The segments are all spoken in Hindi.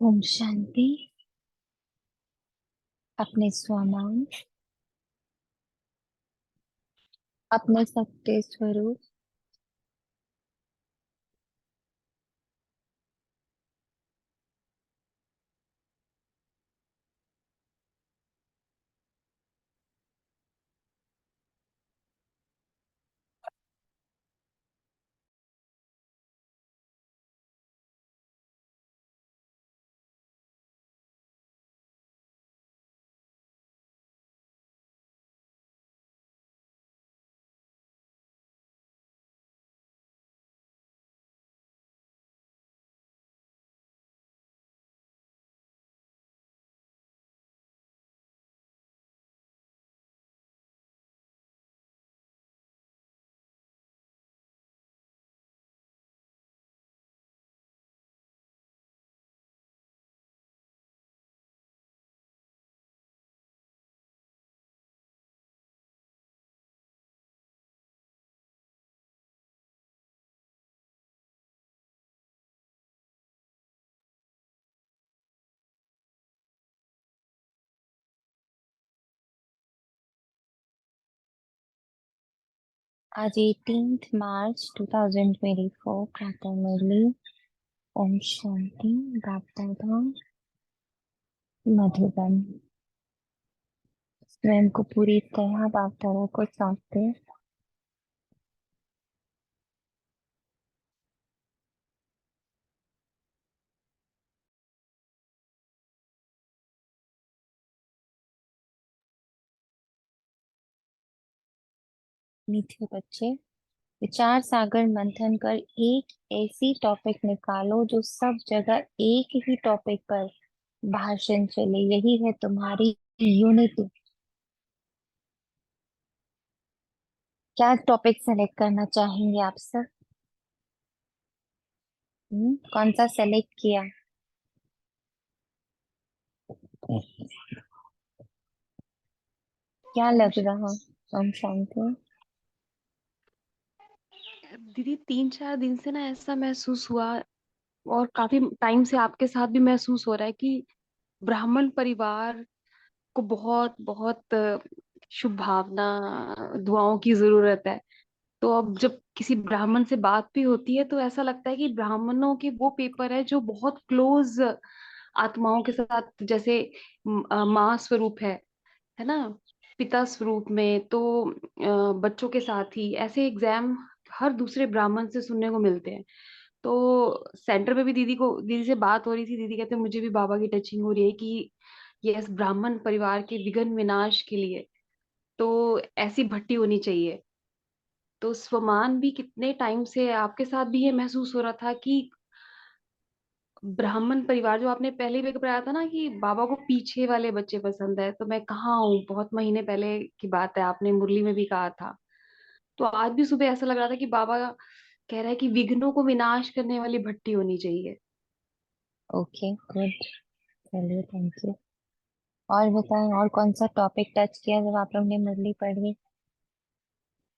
ओम शांति। अपने स्वनाम, अपने सत्य स्वरूप, आज 18 मार्च 2024 प्रातः मुरली। ओम शांति। बाप-दादा मधुबन। स्वयं को पूरी तरह बाप दादा को सौंपते। मीठे बच्चे, विचार सागर मंथन कर एक ऐसी टॉपिक निकालो जो सब जगह एक ही टॉपिक पर भाषण चले। यही है तुम्हारी यूनिटी। क्या टॉपिक सेलेक्ट करना चाहेंगे आप सब? कौन सा सेलेक्ट किया? क्या लग रहा? ओम शांति। दीदी 3-4 दिन से ना ऐसा महसूस हुआ, और काफी टाइम से आपके साथ भी महसूस हो रहा है कि ब्राह्मण परिवार को बहुत बहुत शुभ भावना, दुआओं की जरूरत है। तो अब जब किसी ब्राह्मण से बात भी होती है तो ऐसा लगता है कि ब्राह्मणों के वो पेपर है जो बहुत क्लोज आत्माओं के साथ, जैसे माँ स्वरूप है ना, पिता स्वरूप में। तो बच्चों के साथ ही ऐसे एग्जाम हर दूसरे ब्राह्मण से सुनने को मिलते हैं। तो सेंटर में भी दीदी से बात हो रही थी। दीदी कहते हैं मुझे भी बाबा की टचिंग हो रही है कि ये इस ब्राह्मण परिवार के विघ्न विनाश के लिए तो ऐसी भट्टी होनी चाहिए। तो स्वमान भी कितने टाइम से आपके साथ भी ये महसूस हो रहा था कि ब्राह्मण परिवार, जो आपने पहले भी बताया था ना कि बाबा को पीछे वाले बच्चे पसंद है, तो मैं कहाँ हूँ, बहुत महीने पहले की बात है, आपने मुरली में भी कहा था। तो आज भी सुबह ऐसा लग रहा था कि बाबा कह रहा है कि विघ्नों को विनाश करने वाली भट्टी होनी चाहिए। Okay, good. चलिए, थैंक यू। और बताएं, और कौन सा टॉपिक टच किया जब आप लोग ने मुरली पढ़ी?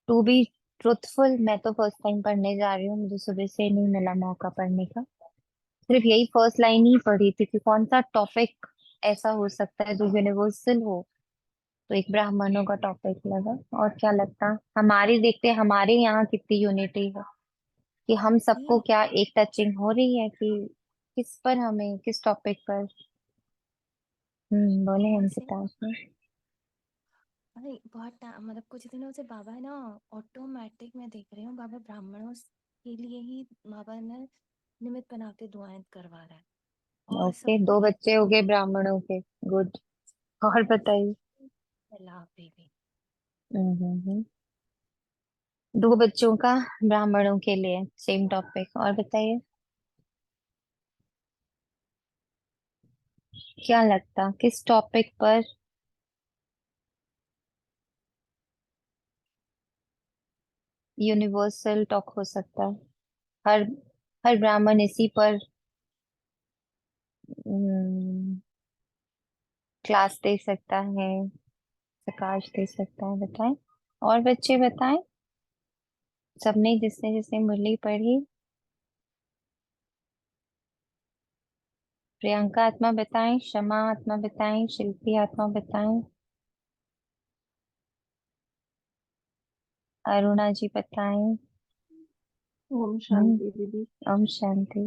टू बी ट्रुथफुल, मैं तो फर्स्ट टाइम पढ़ने जा रही हूँ, मुझे सुबह से नहीं मिला मौका पढ़ने का। सिर्फ यही फर्स्ट लाइन ही पढ़ी थी कि कौन सा टॉपिक ऐसा हो सकता है जो यूनिवर्सल हो। तो एक ब्राह्मणों का टॉपिक लगा। और क्या लगता, हमारी देखते हमारे यहाँ कितनी यूनिटी है, कि हम सबको नहीं, क्या एक टचिंग हो रही है कि किस पर, हमें किस टॉपिक पर। बोले वैसे अंकिता आपने। अरे बहुत मतलब कुछ दिनों से बाबा है ना, ऑटोमेटिक मैं देख रही हूँ बाबा ब्राह्मणों के लिए ही बाबा ने निमित्त बना के दुआएं करवा रहा है। और ओके, सबको 2 बच्चे हो गए ब्राह्मणों के। गुड। और बताइए। लाभ भी, भी। हम्म हम्म, हम्म। 2 बच्चों का ब्राह्मणों के लिए सेम टॉपिक। और बताइए, क्या लगता किस टॉपिक पर यूनिवर्सल टॉक हो सकता है? हर हर ब्राह्मण इसी पर क्लास दे सकता है, प्रकाश दे सकता है। बताएं। और बच्चे बताएं, सबने जिसने जिसने मुरली पढ़ी। प्रियंका आत्मा बताएं, शमा आत्मा बताएं, शिल्पी आत्मा बताएं, अरुणा जी बताएं। ओम हम्म। शांति दीदी। ओम शांति।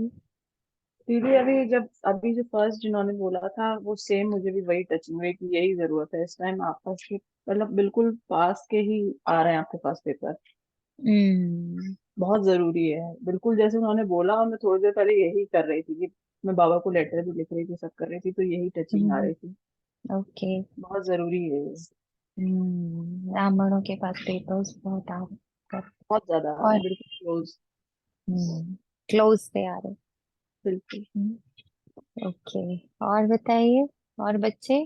दीदी अभी जो फर्स्ट जिन्होंने बोला था वो सेम मुझे भी वही टचिंग हुई कि यही जरूरत है इस टाइम आपका कि मतलब बिल्कुल पास के ही आ रहे हैं आपके पास पेपर। हम्म बहुत जरूरी है बिल्कुल जैसे उन्होंने बोला और मैं थोड़ी देर पहले यही कर रही थी कि मैं बाबा को लेटर भी लिख रही थी सब कर रही थी तो यही टचिंग आ हम्म। रही थी। ओके। बहुत जरूरी है ये। ब्राह्मणों के पास पेपर्स बहुत आ कर। बहुत ज्यादा आ रहे और हैं बिल्कुल क्लोज। क्लोज से आ रहे। बिल्कुल। ओके। और बताइए, और बच्चे।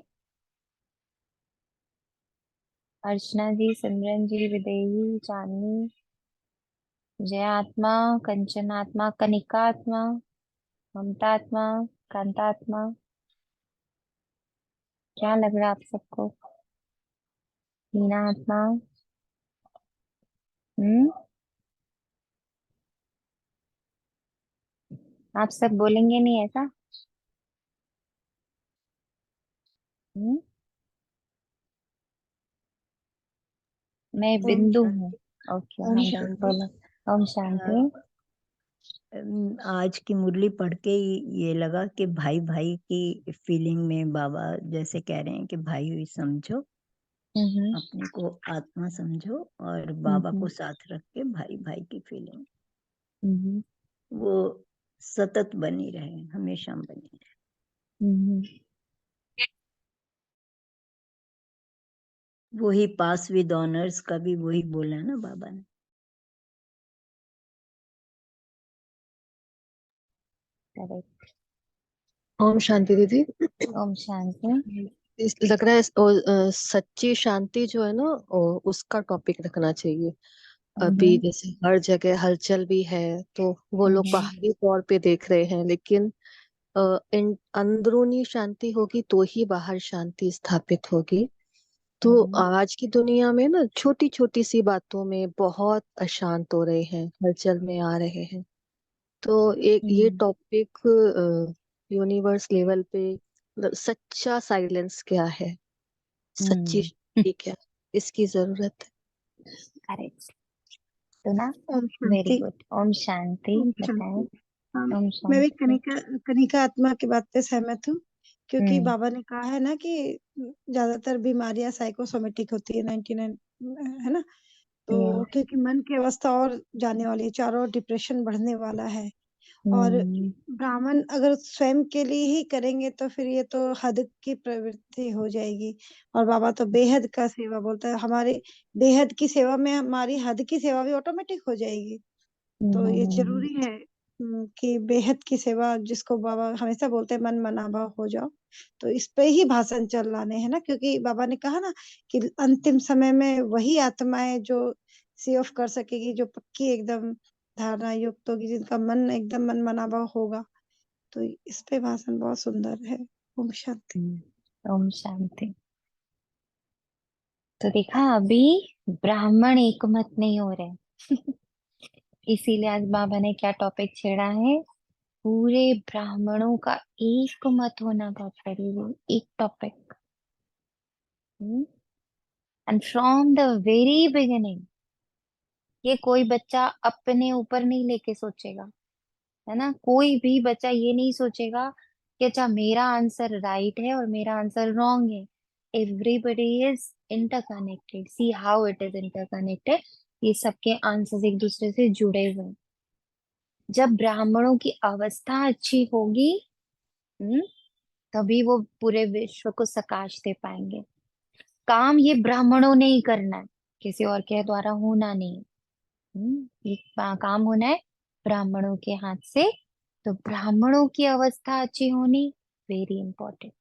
अर्चना जी, सिमरन जी, विदेही, चांदनी, जय आत्मा, कंचन आत्मा, कनिका आत्मा, ममता आत्मा, कांता आत्मा। क्या लग रहा है आप सबको? मीना आत्मा। हम्म। आप सब बोलेंगे नहीं ऐसा? हम्म। मैं ओम बिंदु हूँ। शांति। ओके, ओम हाँ जी शांति। बोलो। ओम अ, शांति। आज की मुरली पढ़ के ये लगा कि भाई भाई की फीलिंग में बाबा जैसे कह रहे हैं कि भाई हुई समझो, हम्म अपने को आत्मा समझो और बाबा हम्म को साथ रख के भाई भाई की फीलिंग हम्म वो सतत बनी रहे, हमेशा बनी रहे। हम्म। वही पास विद ऑनर्स का भी वही बोला ना बाबा ने। करेक्ट। ओम शांति दीदी। ओम शांति। लग रहा है सच्ची शांति जो है ना उसका टॉपिक रखना चाहिए। अभी हम्म जैसे हर जगह हलचल भी है, तो वो लोग हम्म बाहरी तौर पे देख रहे हैं, लेकिन इन अंदरूनी शांति होगी तो ही बाहर शांति स्थापित होगी। तो हम्म आज की दुनिया में ना छोटी छोटी सी बातों में बहुत अशांत हो रहे हैं, हलचल में आ रहे हैं। तो एक ये हम्म टॉपिक यूनिवर्स लेवल पे, मतलब सच्चा साइलेंस क्या है, सच्ची हम्म। शांति क्या है, इसकी जरूरत है। करेक्ट। तो ना, ओम वेरी शांति। गुड। ओम शांति। ओम बताएं। शांति। हाँ, ओम मैं भी शांति। कनिका कनिका आत्मा की बात पे सहमत हूँ, क्योंकि हम्म बाबा ने कहा है ना कि ज्यादातर बीमारियां साइकोसोमेटिक होती है, 99 है ना। या तो क्योंकि मन की अवस्था और जाने वाली है, चारों ओर डिप्रेशन बढ़ने वाला है। और हम्म ब्राह्मण अगर स्वयं के लिए ही करेंगे तो फिर ये तो हद की प्रवृत्ति हो जाएगी। और बाबा तो बेहद का सेवा बोलता है, हमारे बेहद की सेवा में हमारी हद की सेवा भी ऑटोमेटिक हो जाएगी। तो ये हम्म जरूरी है कि बेहद की सेवा, जिसको बाबा हमेशा बोलते हैं मन मनाभा हो जाओ। तो इस पे ही भाषण चलाने हैं ना, क्योंकि बाबा ने कहा ना कि अंतिम समय में वही आत्माएं जो सी ऑफ कर सकेगी, जो पक्की एकदम धारणा युक्त होगी, जिनका मन एकदम मन मनाभा होगा। तो इस पे भाषण बहुत सुंदर है। ओम शांति। ओम शांति। तो देखा, अभी ब्राह्मण एकमत नहीं हो रहे। इसीलिए आज बाबा ने क्या टॉपिक छेड़ा है, पूरे ब्राह्मणों का एक मत होना बहुत जरूरी, एक topic. And from the very beginning, ये कोई बच्चा अपने ऊपर नहीं लेके सोचेगा, है ना। कोई भी बच्चा ये नहीं सोचेगा कि अच्छा मेरा आंसर राइट है और मेरा आंसर रॉन्ग है। Everybody is interconnected, see how it is interconnected. ये सबके आंसर्स एक दूसरे से जुड़े हुए हैं। जब ब्राह्मणों की अवस्था अच्छी होगी, हम्म, तभी वो पूरे विश्व को सकाश दे पाएंगे। काम ये ब्राह्मणों ने ही करना है, किसी और के द्वारा होना नहीं। ये काम होना है ब्राह्मणों के हाथ से। तो ब्राह्मणों की अवस्था अच्छी होनी वेरी इंपॉर्टेंट।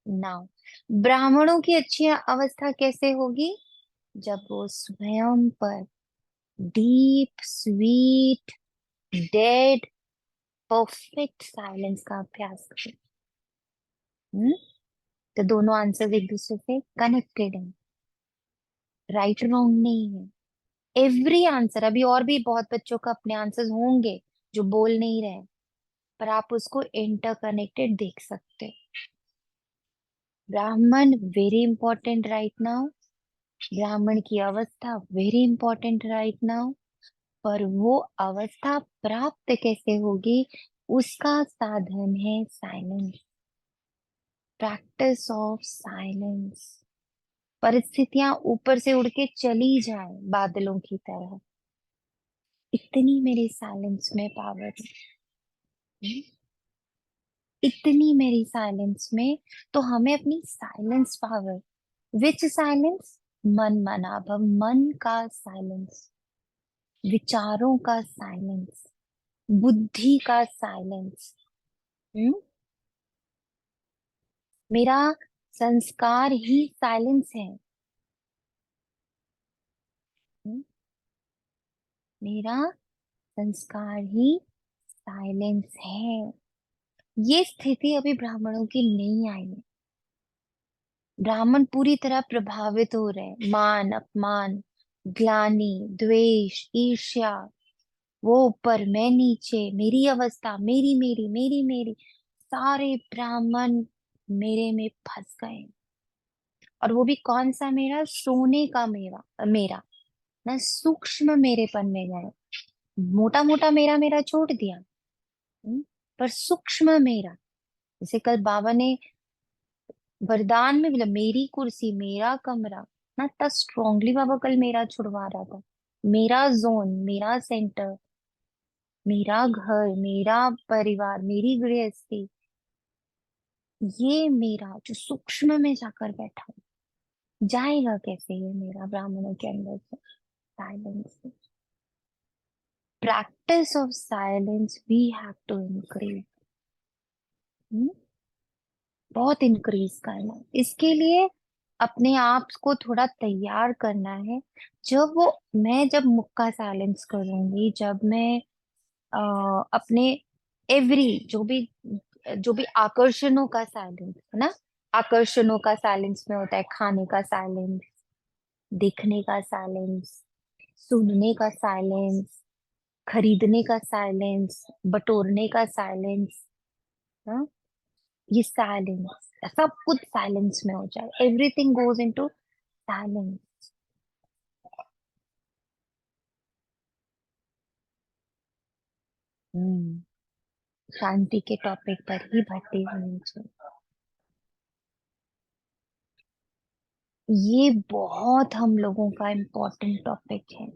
नाउ, ब्राह्मणों की अच्छी अवस्था कैसे होगी, जब वो स्वयं पर deep sweet dead perfect silence का अभ्यास करें। तो दोनों आंसर एक दूसरे से कनेक्टेड है, राइट रॉन्ग नहीं है। एवरी आंसर, अभी और भी बहुत बच्चों का अपने आंसर्स होंगे जो बोल नहीं रहे, पर आप उसको इंटरकनेक्टेड देख सकते हो। ब्राह्मण वेरी इंपॉर्टेंट राइट नाउ, ब्राह्मण की अवस्था वेरी इंपॉर्टेंट राइट नाउ। पर वो अवस्था प्राप्त कैसे होगी, उसका साधन है साइलेंस, प्रैक्टिस ऑफ साइलेंस। परिस्थितियां ऊपर से उड़ के चली जाए बादलों की तरह, इतनी मेरे साइलेंस में पावर है, इतनी मेरी साइलेंस में। तो हमें अपनी साइलेंस पावर, विच साइलेंस, मन मनाभव, मन का साइलेंस, विचारों का साइलेंस, बुद्धि का साइलेंस। मेरा संस्कार ही साइलेंस है। हम्म, मेरा संस्कार ही साइलेंस है। ये स्थिति अभी ब्राह्मणों की नहीं आई है। ब्राह्मण पूरी तरह प्रभावित हो रहे हैं, मान अपमान, ग्लानि, द्वेष, ईर्ष्या, वो ऊपर मैं नीचे, मेरी अवस्था, मेरी मेरी मेरी मेरी, सारे ब्राह्मण मेरे में फंस गए। और वो भी कौन सा मेरा, सोने का मेरा मेरा ना, सूक्ष्म मेरेपन में गए। मोटा मोटा मेरा मेरा छोड़ दिया, पर सूक्ष्म मेरा। जैसे कल बाबा ने वरदान में बोला, मेरी कुर्सी मेरा कमरा, ना इतना स्ट्रांगली बाबा कल मेरा छुड़वा रहा था। मेरा जोन, मेरा सेंटर, मेरा घर, मेरा परिवार, मेरी गृहस्थी, ये मेरा जो सूक्ष्म में जाकर बैठा हूं, जाएगा कैसे ये मेरा ब्राह्मणों के अंदर से, साइलेंस से। Practice of silence we have to increase, बहुत इंक्रीज करना है। इसके लिए अपने आप को थोड़ा तैयार करना है। जब मुक्का साइलेंस करूंगी, जब मैं अपने एवरी जो भी आकर्षणों का साइलेंस है ना, आकर्षणों का साइलेंस में होता है खाने का साइलेंस, देखने का साइलेंस, सुनने का साइलेंस, खरीदने का साइलेंस, बटोरने का साइलेंस, हाँ, ये साइलेंस, सब कुछ साइलेंस में हो जाए, एवरीथिंग गोज इनटू साइलेंस। शांति के टॉपिक पर ही भट्टी होनी चाहिए। ये बहुत हम लोगों का इम्पोर्टेंट टॉपिक है।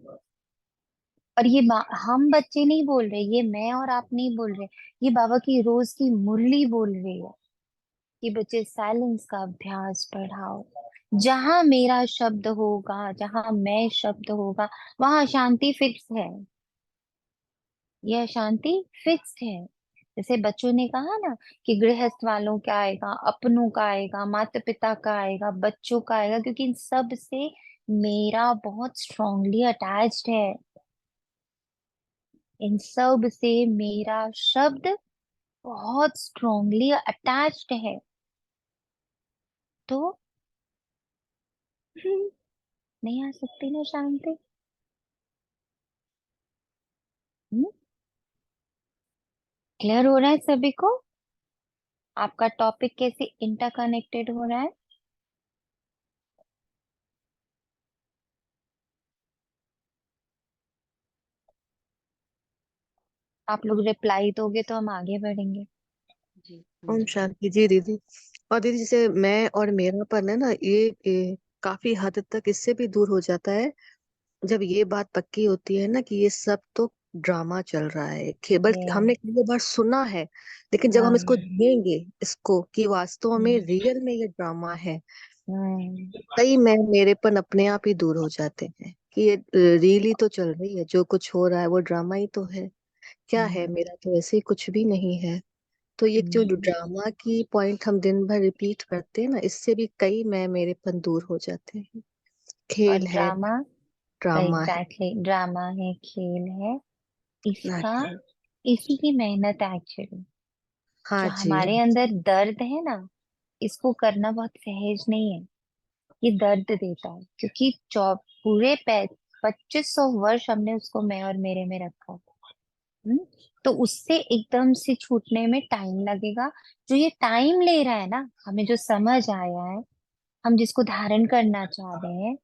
और ये हम बच्चे नहीं बोल रहे, ये मैं और आप नहीं बोल रहे, ये बाबा की रोज की मुरली बोल रही है कि बच्चे साइलेंस का अभ्यास बढ़ाओ। जहां मेरा शब्द होगा, जहां मैं शब्द होगा, वहां शांति फिक्स है। यह शांति फिक्स है। जैसे बच्चों ने कहा ना कि गृहस्थ वालों का आएगा, अपनों का आएगा, माता पिता का आएगा, बच्चों का आएगा, क्योंकि इन सब से मेरा बहुत स्ट्रांगली अटैच्ड है। इन सब से मेरा शब्द बहुत स्ट्रांगली अटैच्ड है। तो नहीं आ सकती ना शांति। क्लियर हो रहा है सभी को? आपका टॉपिक कैसे इंटरकनेक्टेड हो रहा है? आप लोग रिप्लाई दोगे तो हम आगे बढ़ेंगे। जी ओम शांति जी दीदी। और दीदी जैसे मैं और मेरापन है ना, ये काफी हद तक इससे भी दूर हो जाता है जब ये बात पक्की होती है ना कि ये सब तो ड्रामा चल रहा है। बल्कि ये हमने कई बार सुना है, लेकिन जब हम इसको हाँ। जिएंगे इसको कि वास्तव में हम्म, रियल में ये ड्रामा है, हम्म, कई मैं मेरेपन अपने आप ही दूर हो जाते हैं कि ये रियली तो चल रही है, जो कुछ हो रहा है वो ड्रामा ही तो है। क्या है, हम्म, मेरा तो ऐसे ही कुछ भी नहीं है। तो ये जो हम्म। ड्रामा की पॉइंट हम दिन भर रिपीट करते हैं ना, इससे भी कई मैं मेरेपन दूर हो जाते हैं। और खेल है, ड्रामा, ड्रामा है। एग्जैक्टली ड्रामा है, खेल है। हाँ इसका, जी। इसी की मेहनत है एक्चुअली। हाँ जो जी। हमारे अंदर दर्द है ना, इसको करना बहुत सहज नहीं है। ये दर्द देता है क्योंकि पूरे 2500 वर्ष हमने उसको मैं और मेरे में रखा। हम्म? तो उससे एकदम से छूटने में टाइम लगेगा। जो ये टाइम ले रहा है ना, हमें जो समझ आया है, हम जिसको धारण करना चाह रहे हैं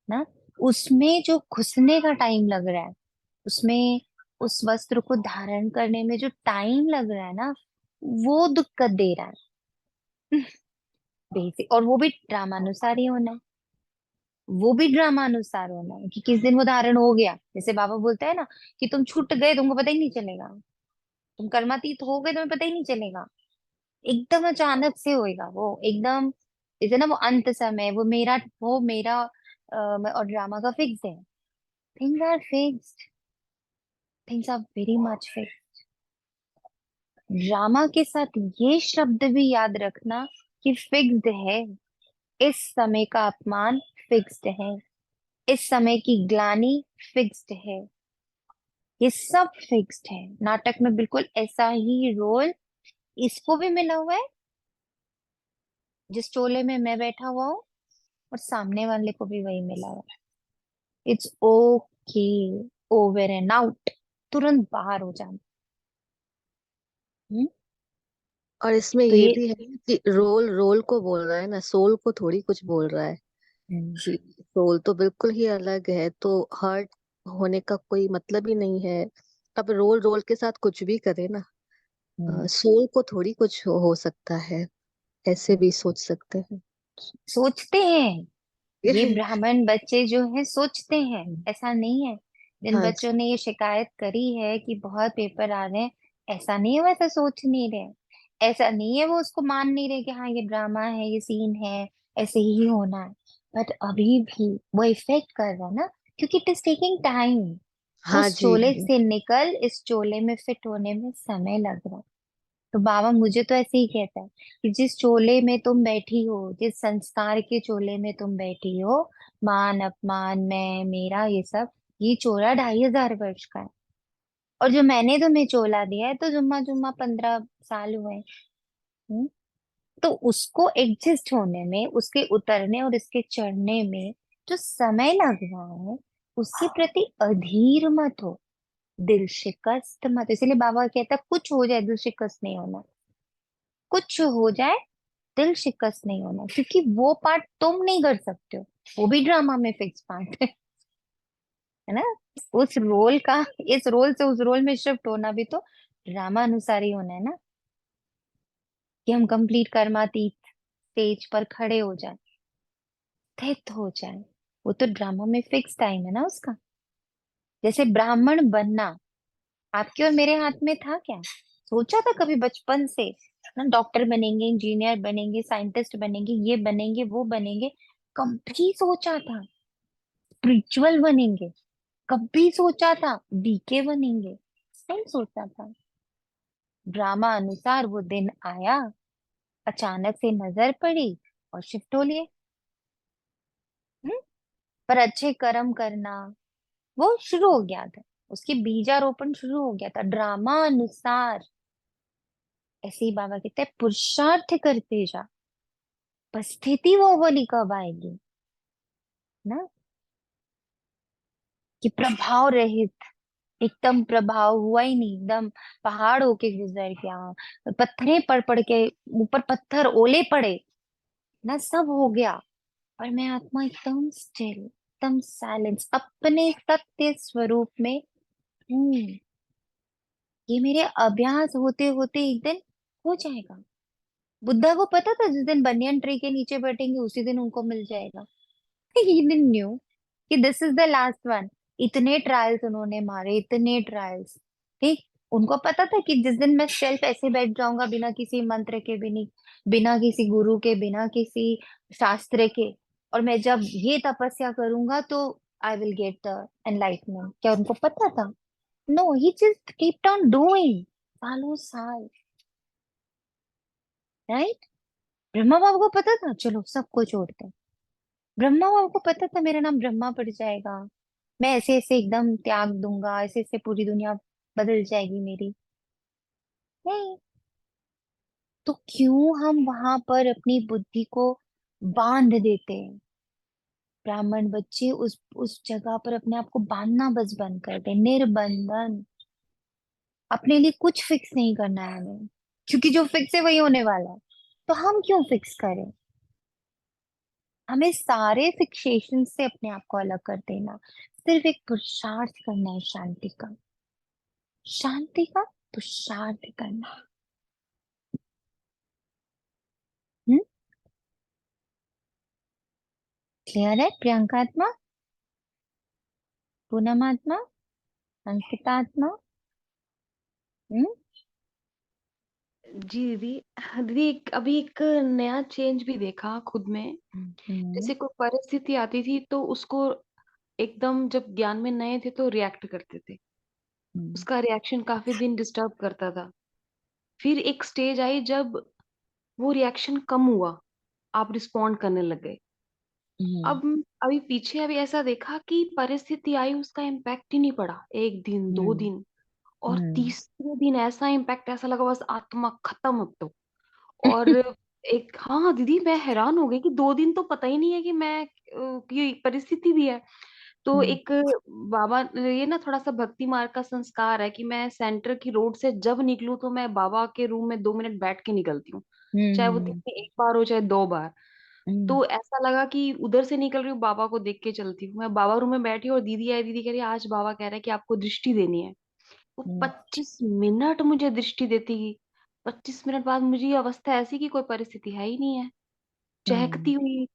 ना, उसमें जो घुसने का टाइम लग रहा है, उसमें उस वस्त्र को धारण करने में जो टाइम लग रहा है ना, वो दिक्कत दे रहा है। बेसिक, और वो भी ड्रामानुसार ही होना है। वो भी ड्रामानुसार होना है कि किस दिन वो धारण हो गया। जैसे बाबा बोलता है ना कि तुम छूट गए, तुमको पता ही नहीं चलेगा। तुम कर्मातीत हो गए, तुम्हें पता ही नहीं चलेगा। एकदम अचानक से होएगा वो, एकदम। जैसे ना वो अंत समय, वो मेरा और ड्रामा का फिक्स है। Things are fixed, things are very much fixed. Drama के साथ ये शब्द भी याद रखना कि फिक्स्ड है। इस समय का अपमान फिक्स्ड है, इस समय की ग्लानि फिक्स्ड है। ये सब फिक्स्ड है। नाटक में बिल्कुल ऐसा ही रोल इसको भी मिला हुआ है। जिस चोले में मैं बैठा हुआ हूँ, और सामने वाले को भी वही मिला हुआ है। It's okay, over and out, तुरंत बाहर हो जाना। हम्म? और इसमें तो ये ये भी है ना कि रोल रोल को बोल रहा है ना, सोल को थोड़ी कुछ बोल रहा है। हम्म, कि सोल तो बिल्कुल ही अलग है, तो हर्ट होने का कोई मतलब ही नहीं है। अब रोल रोल के साथ कुछ भी करे ना, हम्म, सोल को थोड़ी कुछ हो सकता है, ऐसे हम्म। भी सोच सकते हैं। सोचते हैं, ये ब्राह्मण बच्चे जो हैं सोचते हैं, ऐसा नहीं है। जिन हाँ बच्चों जी। ने ये शिकायत करी है कि बहुत पेपर आ रहे हैं, ऐसा नहीं है वो ऐसा सोच नहीं रहे। ऐसा नहीं है वो उसको मान नहीं रहे कि हाँ ये ड्रामा है, ये सीन है, ऐसे ही होना है। बट अभी भी वो इफेक्ट कर रहा है ना, क्योंकि इट इज टेकिंग टाइम। हाँ उस जी। चोले से निकल इस चोले में फिट होने में समय लग रहा है। तो बाबा मुझे तो ऐसे ही कहता है कि जिस चोले में तुम बैठी हो, जिस संस्कार के चोले में तुम बैठी हो, मान अपमान मैं मेरा ये सब, ये चोला 2500 वर्ष का है। और जो मैंने तुम्हें चोला दिया है, तो जुम्मा जुम्मा 15 साल हुए हैं। हम्म? तो उसको एडजस्ट होने में, उसके उतरने और इसके चढ़ने में जो समय लग रहा है, उसके प्रति अधीर मत हो, दिल शिकस्त मत। इसलिए बाबा कहता है कुछ हो जाए दिल शिकस्त नहीं होना। कुछ हो जाए दिल शिकस्त नहीं होना, क्योंकि वो पार्ट तुम नहीं कर सकते हो। वो भी ड्रामा में फिक्स पार्ट है ना। उस रोल का, इस रोल से उस रोल में शिफ्ट होना भी तो ड्रामा अनुसार ही होना है ना। कि हम कंप्लीट कर्मातीत स्टेज पर खड़े हो जाए, स्थित हो जाए, वो तो ड्रामा में फिक्स टाइम है ना उसका। जैसे ब्राह्मण बनना आपके और मेरे हाथ में था क्या? सोचा था कभी बचपन से ना डॉक्टर बनेंगे, इंजीनियर बनेंगे, साइंटिस्ट बनेंगे, ये बनेंगे, वो बनेंगे? कभी सोचा था स्पिरिचुअल बनेंगे? कभी सोचा था डीके बनेंगे? नहीं सोचा था। ड्रामा अनुसार वो दिन आया, अचानक से नजर पड़ी और शिफ्ट हो लिए। हम्म? पर अच्छे कर्म करना वो शुरू हो गया था, उसकी बीजारोपण शुरू हो गया था ड्रामा अनुसार। ऐसे ही बाबा कहते हैं पुरुषार्थ करते जा, उपस्थिति वो वाली कब आएगी ना, कि प्रभाव रहित, एकदम प्रभाव हुआ ही नहीं, एकदम पहाड़ होके गुजर गया, पत्थरें पड़ पड़ के ऊपर पत्थर ओले पड़े ना, सब हो गया, और मैं आत्मा एकदम स्टिल, एकदम साइलेंस, अपने सत्य स्वरूप में हूँ। ये मेरे अभ्यास होते होते एक दिन हो जाएगा। बुद्धा को पता था जिस दिन बनियन ट्री के नीचे बैठेंगे उसी दिन उनको मिल जाएगा। he didn't knew कि this is the last one. इतने ट्रायल्स उन्होंने मारे, इतने ट्रायल्स, ठीक। उनको पता था कि जिस दिन मैं सेल्फ ऐसे बैठ जाऊंगा, बिना किसी मंत्र के, बिना किसी गुरु के, बिना किसी शास्त्र के, और मैं जब ये तपस्या करूंगा तो I will get the enlightenment. क्या उनको पता था? No, he just kept on doing, सालों साल, राइट। ब्रह्मा बाबा को पता था, चलो सबको छोड़ते हैं। ब्रह्मा बाबा को पता था मेरा नाम ब्रह्मा पड़ जाएगा, मैं ऐसे ऐसे एकदम त्याग दूंगा, ऐसे ऐसे पूरी दुनिया बदल जाएगी मेरी। नहीं, तो क्यों हम वहां पर अपनी बुद्धि को बांध देते हैं? ब्राह्मण बच्चे उस जगह पर अपने आप को बांधना बस बंद कर दे, निर्बंधन। अपने लिए कुछ फिक्स नहीं करना है हमें, क्योंकि जो फिक्स है वही होने वाला है, तो हम क्यों फिक्स करें? हमें सारे फिक्सेशन से अपने आप को अलग कर देना, सिर्फ एक पुरुषार्थ करना है, शांति का, शांति का पुरुषार्थ करना। हम्म, क्लियर है? प्रियंका आत्मा, पूनम आत्मा, अंकिता आत्मा। हम्म। जी दीदी। दीदी अभी एक नया चेंज भी देखा खुद में। हम्म। जैसे कोई परिस्थिति आती थी तो उसको एकदम, जब ज्ञान में नए थे तो रिएक्ट करते थे, हम्म। उसका रिएक्शन काफी दिन डिस्टर्ब करता था। फिर एक स्टेज आई जब वो रिएक्शन कम हुआ, आप रिस्पॉन्ड करने लग गए। हम्म। अब अभी पीछे अभी ऐसा देखा कि परिस्थिति आई, उसका इम्पैक्ट ही नहीं पड़ा, एक दिन दो हम्म। दिन, और हम्म। तीसरे दिन ऐसा इम्पैक्ट, ऐसा लगा बस आत्मा खत्म अब तो। और एक, हाँ दीदी मैं हैरान हो गई कि 2 दिन तो पता ही नहीं है कि मैं कि परिस्थिति भी है। तो हम्म। एक बाबा, ये ना थोड़ा सा भक्ति मार्ग का संस्कार है कि मैं सेंटर की रोड से जब निकलूं तो मैं बाबा के रूम में 2 मिनट बैठ के निकलती हूँ, चाहे वो दिन हम्म। में एक बार हो चाहे 2 बार। हम्म। तो ऐसा लगा कि उधर से निकल रही हूँ, बाबा को देख के चलती हूँ। मैं बाबा रूम में बैठी और दीदी आई, दीदी कह रही है आज बाबा कह रहा है कि आपको दृष्टि देनी है। वो हम्म। 25 मिनट मुझे दृष्टि देती गई। 25 मिनट बाद मुझे ये अवस्था ऐसी कि कोई परिस्थिति है ही नहीं है, चहकती हम्म। हुई।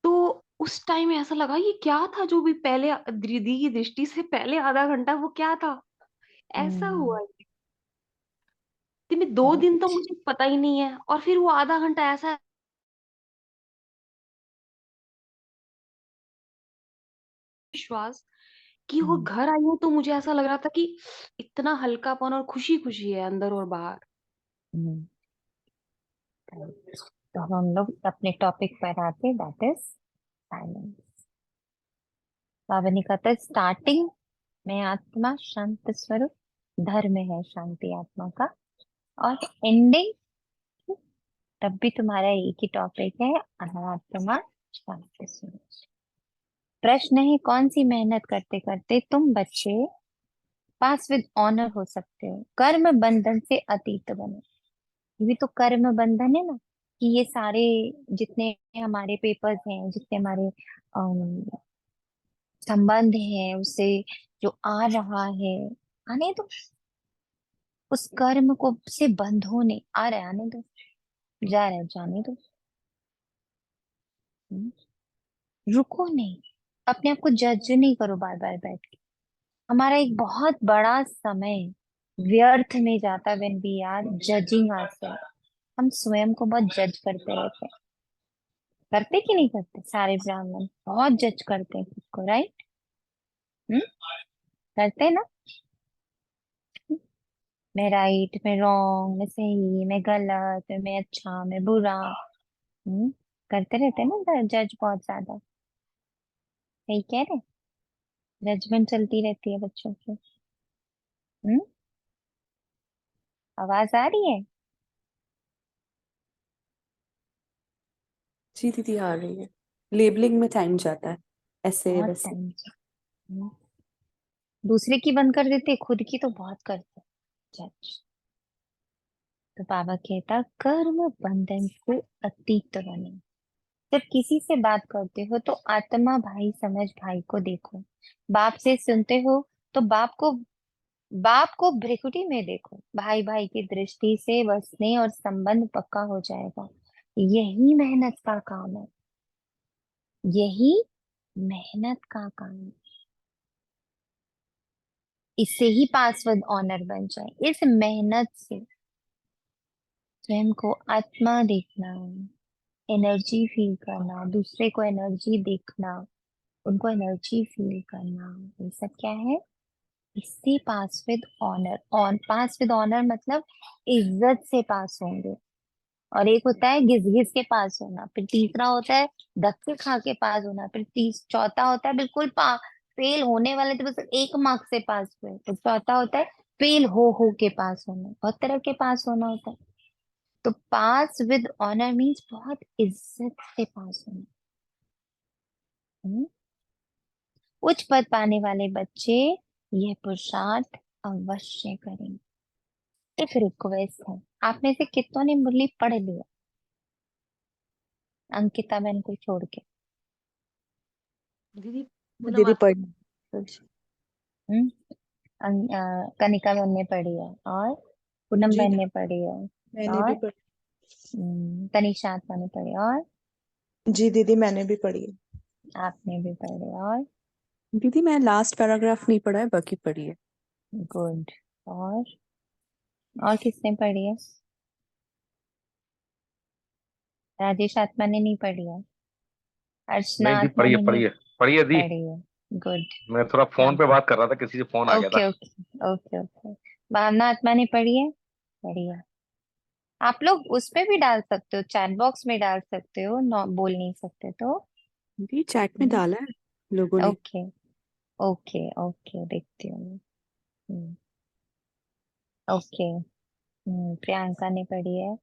तो उस टाइम ऐसा लगा ये क्या था, जो भी पहले दीदी की दृष्टि से पहले आधा घंटा वो क्या था, ऐसा हम्म। हुआ कि मैं 2 दिन तो मुझे पता ही नहीं है, और फिर वो आधा घंटा ऐसा विश्वास कि वो हम्म। घर आई हूँ तो मुझे ऐसा लग रहा था कि इतना हल्कापन और खुशी खुशी है अंदर और बाहर। हम्म। तो हम लोग अपने टॉपिक पर आते, दैट इज साइलेंस। बाबा ने कहा था स्टार्टिंग में आत्मा शांत स्वरूप, धर्म है शांति आत्मा का, और एंडिंग तब भी तुम्हारा एक ही टॉपिक है, अनात्मा शांति स्वरूप। प्रश्न है कौन सी मेहनत करते करते तुम बच्चे पास विद ऑनर हो सकते हो, कर्म बंधन से अतीत बनो। ये भी तो कर्म बंधन है ना, कि ये सारे जितने हमारे पेपर्स हैं, जितने हमारे अम, संबंध हैं उससे जो आ रहा है, आने दो। उस कर्म को से बंधो नहीं, आ रहा है आने दो, जा रहा है जाने दो। हम्म, रुको नहीं, अपने आप को जज नहीं करो बार बार बैठ के। हमारा एक बहुत बड़ा समय व्यर्थ में जाता when we are judging ourself. हम स्वयं को बहुत जज करते रहते हैं, करते कि नहीं करते? सारे ब्राह्मण बहुत जज करते हैं खुद को, राइट? हम्म, करते हैं ना? मैं राइट, मैं रॉन्ग, मैं सही, मैं गलत, मैं अच्छा, मैं बुरा। करते रहते हैं ना जज बहुत ज्यादा। सही कह रहे? जजमेंट चलती रहती है बच्चों की। हम्म, आवाज आ रही है? जी दीदी आ रही है। लेबलिंग में टाइम जाता है ऐसे बहुत वैसे। टाइम। दूसरे की बंद कर देते, खुद की तो बहुत करते जज। तो बाबा कहता कर्म बंधन को अतीत बने। जब किसी से बात करते हो तो आत्मा भाई समझ भाई को देखो। बाप से सुनते हो तो बाप को भ्रिकुटी में देखो। भाई भाई की दृष्टि से बसने और संबंध पक्का हो जाएगा। यही मेहनत का काम है। यही मेहनत का काम है। इससे ही पासवर्ड ऑनर बन जाए। इस मेहनत से स्वयं को आत्मा देखना, एनर्जी फील करना, दूसरे को एनर्जी देखना, उनको एनर्जी फील करना, ये सब क्या है? इससे pass with honour. Pass with honour मतलब इज्जत से पास होंगे। और एक होता है घिस घिस के पास होना, फिर तीसरा होता है धक्के खा के पास होना, फिर चौथा होता है बिल्कुल फेल होने वाले तो बस 1 मार्क से पास हुए, तो चौथा होता है फेल हो के पास होना। बहुत तरह के पास होना होता है। तो पास विद ऑनर मीन्स बहुत इज्जत से पास होना। हम्म? उच्च पद पाने वाले बच्चे यह पुरुषार्थ अवश्य करें। एक रिक्वेस्ट है, आप में से कितनों ने मुरली पढ़ लिया? अंकिता बहन को छोड़ के। दीदी दीदी पूनम पढ़। हम्म कनिका बहन ने पढ़ी है, और पूनम जी बहन ने पढ़ी है, मैंने भी और पढ़ी। तनिषा आत्मा ने पढ़ी, और जी दीदी मैंने भी पढ़ी है। आपने भी पढ़ी, और दीदी मैं लास्ट पैराग्राफ नहीं पढ़ा है, बाकी पढ़ी है। गुड। और किसने पढ़ी है? राजेश आत्मा ने नहीं पढ़ी है? अर्चना नहीं दी, आत्मा ने नहीं पढ़ी है दी। पढ़ी है? गुड। मैं थोड़ा फोन पे बात कर रहा था, किसी से फोन आ गया ओके था। Okay okay okay. भावना आत्मा ने पढ़ी है? पढ़ी है। आप लोग उस पे भी डाल सकते हो, चैट बॉक्स में डाल सकते हो, बोल नहीं सकते तो। दीदी चैट में डाला है लोगों ने। ओके ओके ओके, देखती हूँ मैं। हम्म, ओके। प्रियंका ने पढ़ी है,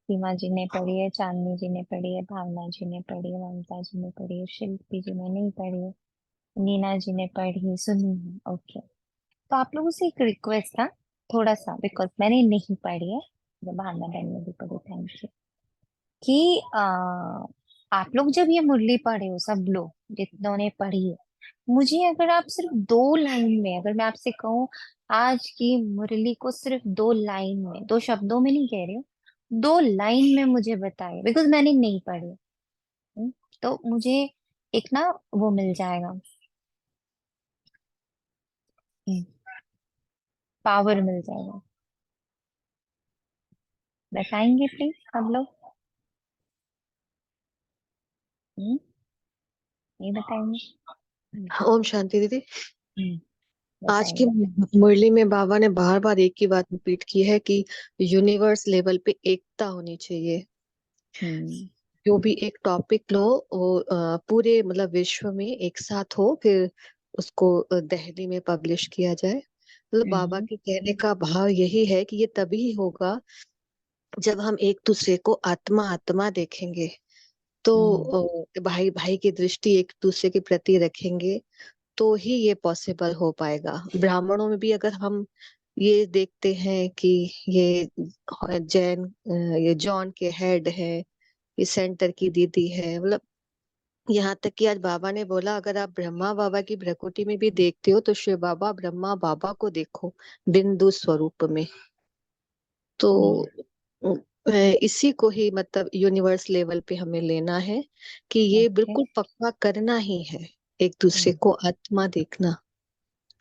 सीमा जी ने पढ़ी है, चांदनी जी ने पढ़ी है, भावना जी ने पढ़ी है, ममता जी ने पढ़ी है, शिल्पी जी ने नहीं पढ़ी है, नीना जी ने पढ़ी सुनी है। ओके। तो आप लोगों से एक रिक्वेस्ट था, थोड़ा सा, बिकॉज मैंने नहीं पढ़ी है, जब भावना बहन ने भी पढ़ी, थैंक यू, कि आप लोग जब ये मुरली पढ़े हो, सब लोग जितनों ने पढ़ी है, मुझे अगर आप सिर्फ 2 लाइन में, अगर मैं आपसे कहूँ आज की मुरली को सिर्फ 2 लाइन में, 2 शब्दों में नहीं कह रही हूँ, 2 लाइन में मुझे बताइए, बिकॉज मैंने नहीं पढ़ी। हम्म, तो मुझे एक ना वो मिल जाएगा, पावर मिल जाएगा। बताएंगे प्लीज सब लोग? हम्म, नहीं बताएंगे? ओम शांति दीदी। हम्म, आज की बताइए। मुरली में बाबा ने बार बार एक ही बात रिपीट की है कि यूनिवर्स लेवल पे एकता होनी चाहिए। हम्म जो भी एक टॉपिक लो वो पूरे मतलब विश्व में एक साथ हो, फिर उसको दिल्ली में पब्लिश किया जाए। मतलब बाबा हम्म के कहने का भाव यही है कि ये तभी होगा जब हम एक दूसरे को आत्मा आत्मा देखेंगे, तो हम्म भाई भाई की दृष्टि एक दूसरे के प्रति रखेंगे, तो ही ये पॉसिबल हो पाएगा। ब्राह्मणों में भी अगर हम ये देखते हैं कि ये जैन ये जॉन के हेड है, ये सेंटर की दीदी है, मतलब यहाँ तक कि आज बाबा ने बोला अगर आप ब्रह्मा बाबा की भ्रकुटी में भी देखते हो तो शिव बाबा ब्रह्मा बाबा को देखो बिंदु स्वरूप में। तो इसी को ही मतलब यूनिवर्स लेवल पे हमें लेना है कि ये ओके। बिल्कुल पक्का करना ही है, एक दूसरे को आत्मा देखना।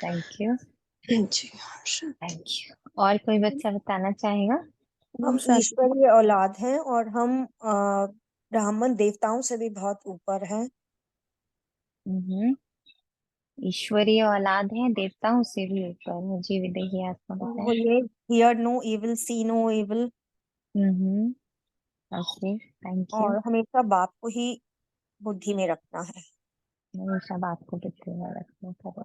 Thank you. जी। Thank you. और कोई बच्चा बताना चाहेगा? ओम हम शांति। ईश्वरीय औलाद हैं और हम ब्राह्मण देवताओं से भी बहुत ऊपर हैं। हम्म ईश्वरीय औलाद है, देवताओं से भी ऊपर है। जी विदेही आत्मा बताएं। वो ये hear no evil, see no evil, hmm okay, thank you. और हमेशा बाप को ही बुद्धि में रखना है। हमेशा बात को बुद्धि में रखना करो।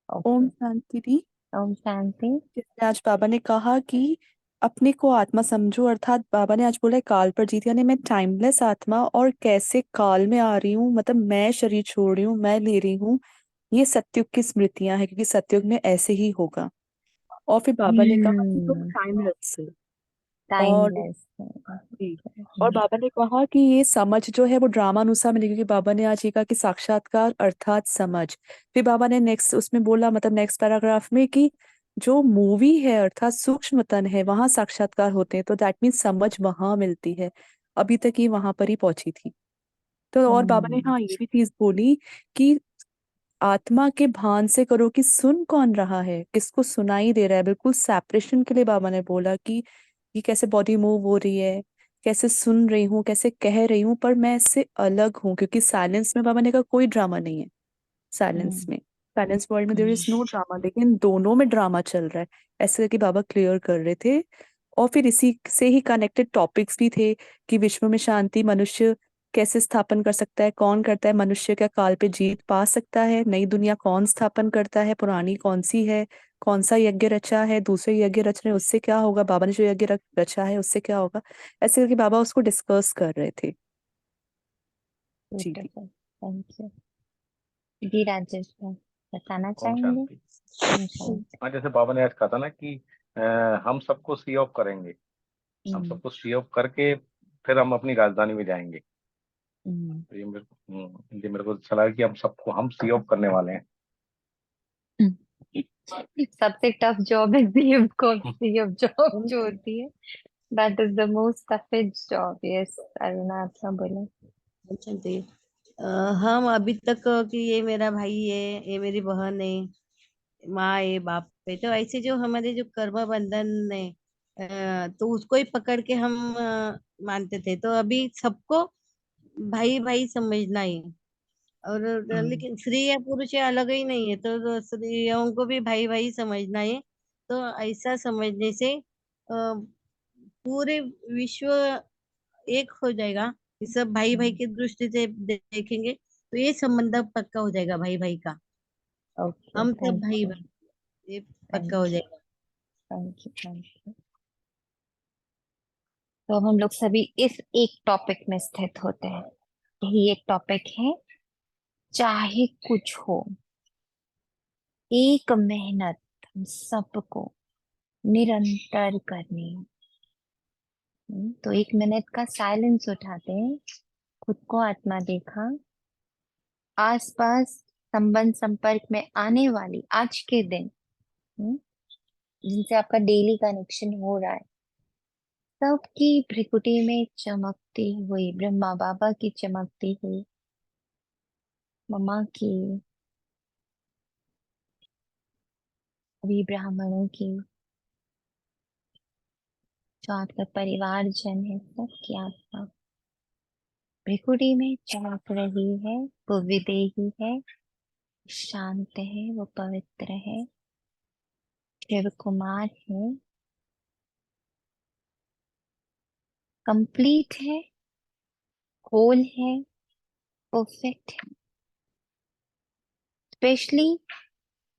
ओम ओके। शांति दी। ओम शांति। जैसे आज बाबा ने कहा कि अपने को आत्मा समझो, अर्थात बाबा ने आज बोला है काल पर जीत, यानी मैं टाइमलेस आत्मा और कैसे काल में आ रही हूँ, मतलब मैं शरीर छोड़ रही हूँ, मैं ले रही हूँ। ये सतयुग की स्मृतियां हैं, क्योंकि सतयुग में ऐसे ही होगा। और फिर बाबा ने कहा कि तुम टाइमलेस हो। और टाइमलेस। जी, और बाबा ने कहा कि ये समझ जो है वो ड्रामानुसार मिलेगी, क्योंकि बाबा ने आज ये कहा कि साक्षात्कार अर्थात समझ। फिर बाबा ने नेक्स्ट उसमें बोला, मतलब नेक्स्ट पैराग्राफ में, कि जो मूवी है अर्थात सूक्ष्म तन है वहां साक्षात्कार होते हैं, तो दैट मीन्स समझ वहां मिलती है। अभी तक ये वहां पर ही पहुंची थी। तो और बाबा ने हाँ ये भी चीज बोली कि आत्मा के भान से करो कि सुन कौन रहा है, किसको सुनाई दे रहा है। बिल्कुल सेपरेशन के लिए बाबा ने बोला कि ये कैसे बॉडी मूव हो रही है, कैसे सुन रही हूँ, कैसे कह रही हूँ, पर मैं इससे अलग हूँ, क्योंकि साइलेंस में बाबा ने कहा कोई ड्रामा नहीं है। साइलेंस में, साइलेंस वर्ल्ड में देयर इज नो ड्रामा, लेकिन दोनों में ड्रामा चल रहा है, ऐसे करके बाबा क्लियर कर रहे थे। और फिर इसी से ही कनेक्टेड टॉपिक्स भी थे कि विश्व में शांति मनुष्य कैसे स्थापन कर सकता है, कौन करता है, मनुष्य क्या काल पे जीत पा सकता है, नई दुनिया कौन स्थापन करता है, पुरानी कौन सी है, कौन सा यज्ञ रचा है, दूसरे यज्ञ रच रहे हैं उससे क्या होगा, बाबा ने जो यज्ञ रचा है उससे क्या होगा। ऐसे करके बाबा उसको डिस्कस कर रहे थे। जी दी। ब्यूटीफुल। Thank you. जी राजेश भाई, बताना ओम चाहेंगे? शांति। ओम शांति। हाँ, जैसे बाबा ने आज कहा था ना कि हम सबको सी ऑफ करेंगे, हम हम्म, सबको सी ऑफ करके फिर हम अपनी राजधानी में जाएंगे। हम्म, तो ये मेरे को अच्छा लगा कि हम सी ऑफ करने वाले हैं। हम्म। सबसे टफ जॉब है सीएम को, सीएम जॉब जो होती है, that is the most toughest job. Yes Aruna, अच्छा बोले। चलते हम अभी तक कि ये मेरा भाई है, ये मेरी बहन है, माँ है, बाप है, तो ऐसे जो हमारे जो कर्म बंधन है, तो उसको ही पकड़ के हम मानते थे। तो अभी सबको भाई भाई समझना है। और लेकिन स्त्री या पुरुष ये अलग ही नहीं है, तो स्त्रियों को भी भाई भाई समझना है। तो ऐसा समझने से पूरे विश्व एक हो जाएगा। ये सब भाई भाई की दृष्टि से देखेंगे तो ये संबंध पक्का हो जाएगा भाई भाई का। ओके, हम सब थैंक भाई यू। भाई, ये पक्का हो थैंक यू। जाएगा। Thank you. Thank you. तो हम लोग सभी इस एक टॉपिक में स्थित होते हैं। यही एक टॉपिक है, चाहे कुछ हो, एक मेहनत हम सबको निरंतर करनी है। तो 1 मिनट का साइलेंस उठाते हैं, खुद को आत्मा देखा, आसपास संबंध संपर्क में आने वाली आज के दिन, हम्म, जिनसे आपका डेली कनेक्शन हो रहा है, सबकी भ्रिकुटी में चमकती हुई ब्रह्मा बाबा की, चमकती हुई मम्मा की, सभी ब्राह्मणों की, जो आपका परिवारजन है, सबकी आत्मा भ्रिकुटी में चमक रही है। वो विदेही है, शांत है, वो पवित्र है, शिव कुमार है, कंप्लीट है, होल है, परफेक्ट है। स्पेशली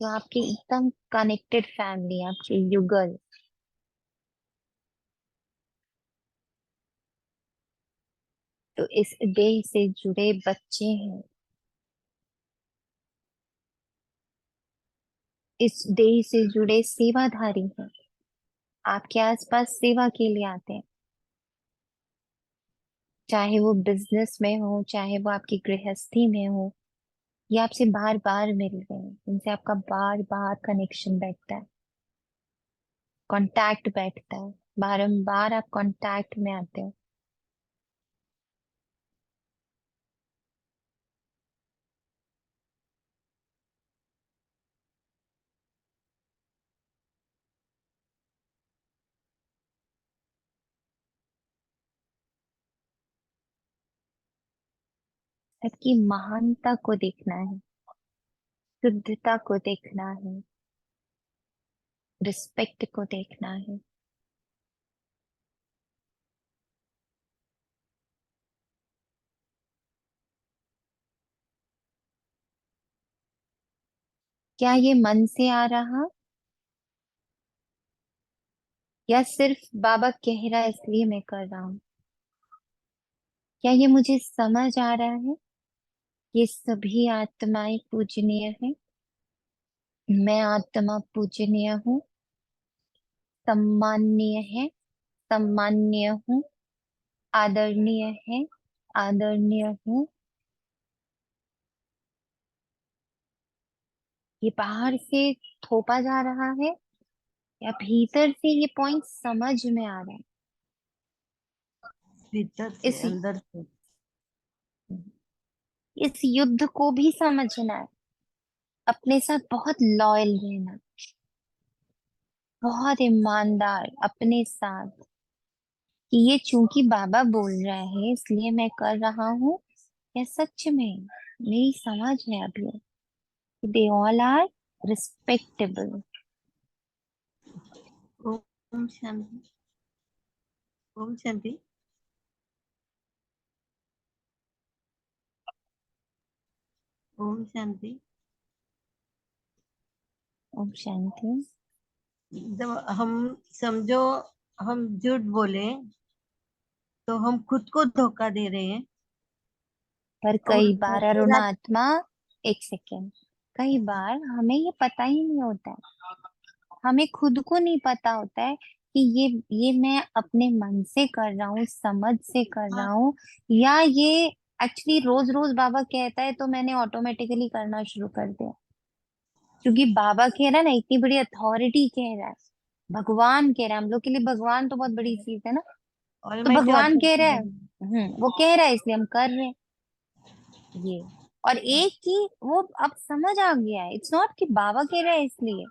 जो आपकी एकदम कनेक्टेड फैमिली, आपके युगल, तो इस देह से जुड़े बच्चे हैं, इस देह से जुड़े सेवाधारी हैं, आपके आसपास सेवा के लिए आते हैं। चाहे वो बिजनेस में हो, चाहे वो आपकी गृहस्थी में हो, ये आपसे बार बार मिल रहे हैं, इनसे आपका बार बार कनेक्शन बैठता है, कांटेक्ट बैठता है, बारंबार आप कांटेक्ट में आते हो। सबकी महानता को देखना है, शुद्धता को देखना है, रिस्पेक्ट को देखना है। क्या ये मन से आ रहा? या सिर्फ बाबा कह रहा है इसलिए मैं कर रहा हूँ? क्या ये मुझे समझ आ रहा है? ये सभी आत्माएं पूजनीय है, मैं आत्मा पूजनीय हूँ, सम्माननीय है, सम्मान्य हूँ, आदरणीय है, आदरणीय हूँ। ये बाहर से थोपा जा रहा है या भीतर से ये पॉइंट समझ में आ रहा है? भीतर से, इस अंदर से। इस युद्ध को भी समझना है, अपने साथ बहुत लॉयल रहना, बहुत ईमानदार अपने साथ, कि ये चूंकि बाबा बोल रहा है इसलिए मैं कर रहा हूँ, या सच में मेरी समझ है अभी they all are respectable. Om Shanti. Om Shanti. Om Shanti. Om Shanti. जब हम समझो हम झूठ बोले तो हम खुद को धोखा दे रहे हैं। पर और कई बार मेरा अरुणात्मा, एक सेकेंड, कई बार हमें ये पता ही नहीं होता है, हमें खुद को नहीं पता होता है कि ये मैं अपने मन से कर रहा हूँ, समझ से कर रहा हूँ, या ये एक्चुअली रोज रोज बाबा कहता है तो मैंने ऑटोमेटिकली करना शुरू कर दिया। क्योंकि बाबा कह रहा है ना, इतनी बड़ी अथॉरिटी कह रहा है, भगवान कह रहा है, हम लोग के लिए भगवान तो बहुत बड़ी चीज है ना, तो ऑलमाइटी भगवान कह रहा है, ऑथोरिटी। वो कह रहा है इसलिए हम कर रहे हैं ये। और एक की वो अब समझ आ गया है, इट्स नॉट कि बाबा कह रहा है इसलिए,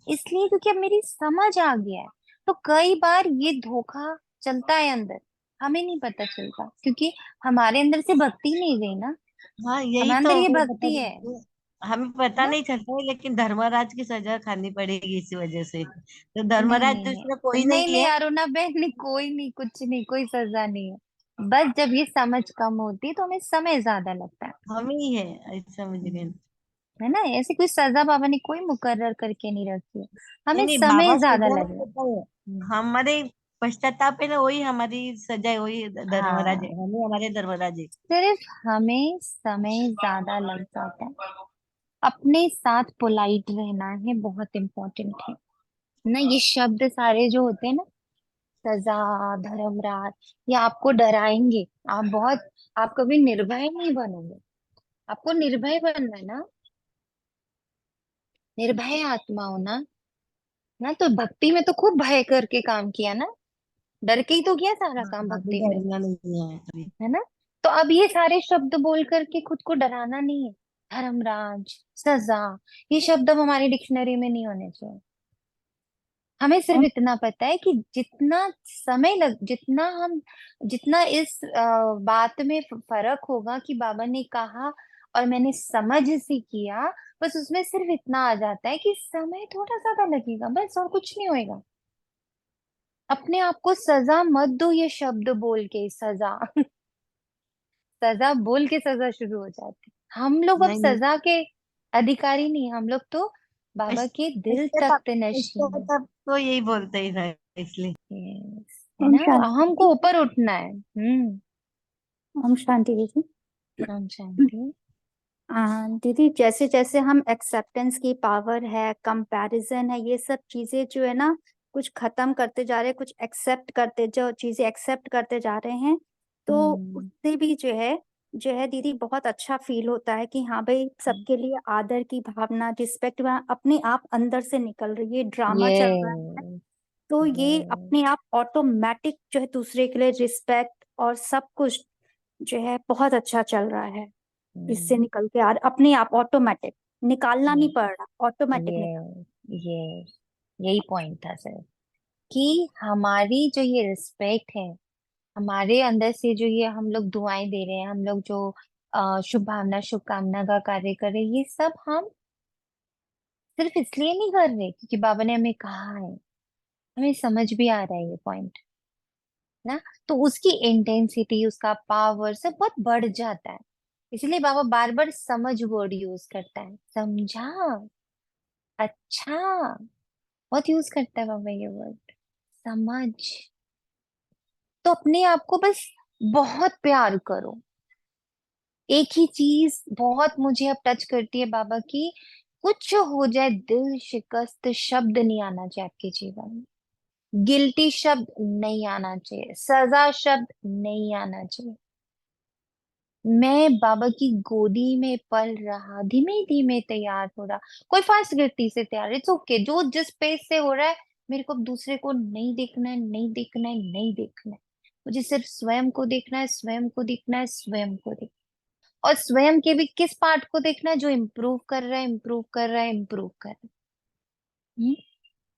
इसलिए क्योंकि अब मेरी समझ आ गया है। तो कई बार ये धोखा चलता है अंदर, हमें नहीं पता चलता, क्योंकि हमारे अंदर से भक्ति नहीं गई ना, हाँ, यही हमारे तो अंदर ये मैं बता भक्ति रही है हूँ। हमें पता ना। नहीं चलता है, लेकिन धर्मराज की सजा खानी पड़ेगी इसी वजह से। तो नहीं धर्मराज नहीं दूसरा नहीं कोई नहीं नहीं नहीं, है। अरुणा बहन नहीं, कोई नहीं, कुछ नहीं, कोई सजा नहीं है। बस जब ये समझ कम होती है तो हमें समय ज्यादा लगता है। हम ही है, ऐसा समझ गए। है ना, ऐसी कोई सजा बाबा ने कोई मुकर्रर करके नहीं रखी है, नहीं हमें नहीं, समय बाबा ज्यादा सजा नहीं लगेगा। देता है। हमारे पश्चाताप है ना, वही हमारी सजा है, वही धर्मराज हाँ, है, हम ही हमारे धर्मराज है। सिर्फ हमें समय ज्यादा लग जाता है। अपने साथ पोलाइट रहना है, बहुत इम्पोर्टेंट है ना। ये शब्द सारे जो होते हैं ना, सजा, धर्मराज, ये आपको डराएंगे। आप कभी निर्भय नहीं बनोगे। आपको निर्भय बनना है ना, निर्भय आत्मा हो ना, तो भक्ति में तो खूब भय करके काम किया ना, डर के ही तो किया सारा काम हाँ, अभी भक्ति में, डरना नहीं है अभी। है ना। तो अब ये सारे शब्द बोल करके खुद को डराना नहीं है। धर्मराज, सजा, ये शब्द अब हमारी डिक्शनरी में नहीं होने चाहिए। हमें सिर्फ इतना पता है कि जितना इस बात में फर्क होगा कि बाबा ने कहा और मैंने समझ से किया, बस उसमें सिर्फ इतना आ जाता है कि समय थोड़ा ज्यादा लगेगा, बस, और कुछ नहीं होएगा। अपने आप को सजा मत दो, ये शब्द बोल के सजा सजा बोल के सजा शुरू हो जाती। हम लोग अब नहीं नहीं, सजा के अधिकारी नहीं, हम लोग तो बाबा के दिल पश्चाताप। तख्त नशीं हैं। पश्चाताप तो यही बोलते ही था, इसलिए। Yes, है ओम ना, शांति अहम दीदी। को ऊपर उठना है। ओम शांति दीदी। हम शांति। दीदी, जैसे जैसे हम एक्सेप्टेंस की पावर है, कंपैरिजन है, ये सब चीजें जो है ना, कुछ खत्म करते जा रहे हैं, कुछ एक्सेप्ट करते, जो चीजें एक्सेप्ट करते जा रहे हैं, तो हम्म, उससे भी जो है दीदी, बहुत अच्छा फील होता है कि हाँ भाई, सबके लिए आदर की भावना, रिस्पेक्ट अपने आप अंदर से निकल रही है। ड्रामा चल रहा है यस, तो ये यस, अपने आप ऑटोमेटिक जो है दूसरे के लिए रिस्पेक्ट और सब कुछ जो है बहुत अच्छा चल रहा है। इससे निकल के आ अपने आप ऑटोमेटिक, निकालना नहीं पड़ रहा, ऑटोमेटिक निकल। यस, यस, यही पॉइंट था सर, कि हमारी जो ये रिस्पेक्ट है, हमारे अंदर से जो ये हम लोग दुआएं दे रहे हैं, हम लोग जो शुभ भावना शुभकामना का कार्य कर रहे हैं, ये सब हम सिर्फ इसलिए नहीं कर रहे क्योंकि बाबा ने हमें कहा है, हमें समझ भी आ रहा है ये पॉइंट ना। तो उसकी इंटेंसिटी, उसका पावर सब बहुत बढ़ जाता है। इसलिए बाबा बार बार समझ वर्ड यूज करता है, समझा, अच्छा, बहुत यूज करता है बाबा ये वर्ड। समझ। तो अपने आप को बस बहुत प्यार करो। एक ही चीज बहुत मुझे अब टच करती है बाबा की, कुछ हो जाए दिल शिकस्त शब्द नहीं आना चाहिए आपके जीवन में, गिल्टी शब्द नहीं आना चाहिए, सजा शब्द नहीं आना चाहिए। मैं बाबा की गोदी में पल रहा, धीमे धीमे तैयार हो रहा। कोई फास्ट गति से तैयार, इट्स ओके, जो जिस पेस से हो रहा है। मेरे को अब दूसरे को नहीं देखना है, नहीं देखना है, नहीं देखना है। मुझे सिर्फ स्वयं को देखना है, स्वयं को देखना है, स्वयं को देखना है। और स्वयं के भी किस पार्ट को देखना है, जो इम्प्रूव कर रहा है, इम्प्रूव कर रहा है, इम्प्रूव कर रहा है।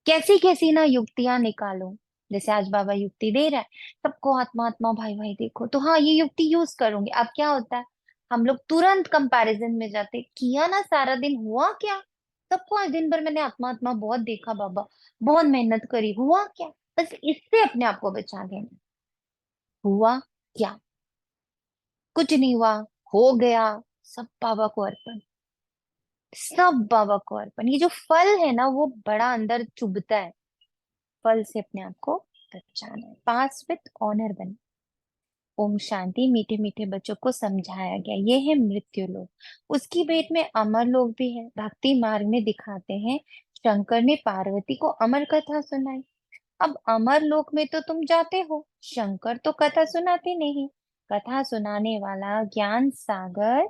कैसी कैसी ना युक्तियां निकालो। जैसे आज बाबा युक्ति दे रहा है, सबको आत्मा आत्मा भाई भाई देखो, तो हाँ ये युक्ति यूज करूंगी। अब क्या होता है, हम लोग तुरंत कंपैरिजन में जाते, किया ना सारा दिन, हुआ क्या। सबको आज दिन भर मैंने आत्मा आत्मा बहुत देखा बाबा, बहुत मेहनत करी, हुआ क्या। बस इससे अपने आप को बचा लेना। हुआ क्या, कुछ नहीं हुआ, हो गया, सब बाबा को अर्पण, सब बाबा को अर्पण। ये जो फल है ना वो बड़ा अंदर चुभता है, फल से अपने आप को बचाना है। पास विथ ऑनर बने। ओम शांति। मीठे मीठे बच्चों को समझाया गया, ये है मृत्यु लोक। उसकी भेंट में अमर लोक भी है। भक्ति मार्ग में दिखाते हैं, शंकर ने पार्वती को अमर कथा सुनाई। अब अमर लोक में तो तुम जाते हो, शंकर तो कथा सुनाते नहीं। कथा सुनाने वाला ज्ञान सागर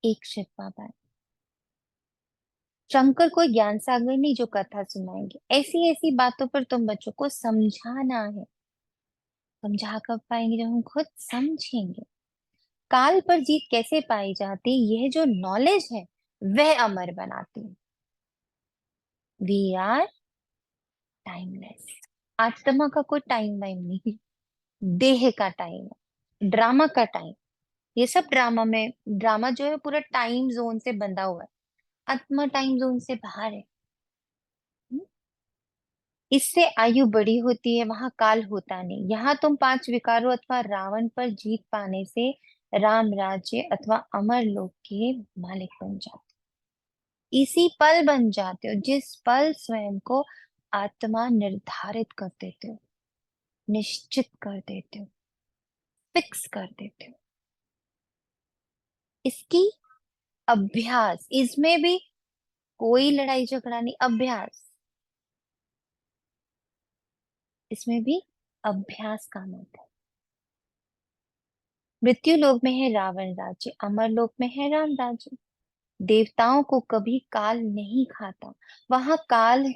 एक शिव बाबा है। शंकर कोई ज्ञान सागर नहीं जो कथा सुनाएंगे। ऐसी ऐसी बातों पर तुम बच्चों को समझाना है। समझा कब पाएंगे, जब हम खुद समझेंगे। काल पर जीत कैसे पाई जाती, यह जो नॉलेज है वह अमर बनाती है। We are timeless. आत्मा का कोई टाइम वाइम नहीं, देह का टाइम है, ड्रामा का टाइम। ये सब ड्रामा में, ड्रामा जो है पूरा टाइम जोन से बंधा हुआ है, आत्मा टाइम जोन से बाहर है। हम्म? इससे आयु बड़ी होती है, वहां काल होता नहीं। यहाँ तुम पांच विकारों अथवा रावण पर जीत पाने से राम राज्य अथवा अमर लोक के मालिक बन जाते, इसी पल बन जाते हो जिस पल स्वयं को आत्मा निर्धारित कर देते हो, निश्चित कर देते हो, फिक्स कर देते हो। इसकी अभ्यास, इसमें भी कोई लड़ाई झगड़ा नहीं, अभ्यास। इसमें भी अभ्यास काम आता है। मृत्यु लोक में है रावण राज्य, अमर लोक में है राम राज्य। देवताओं को कभी काल नहीं खाता, वहां काल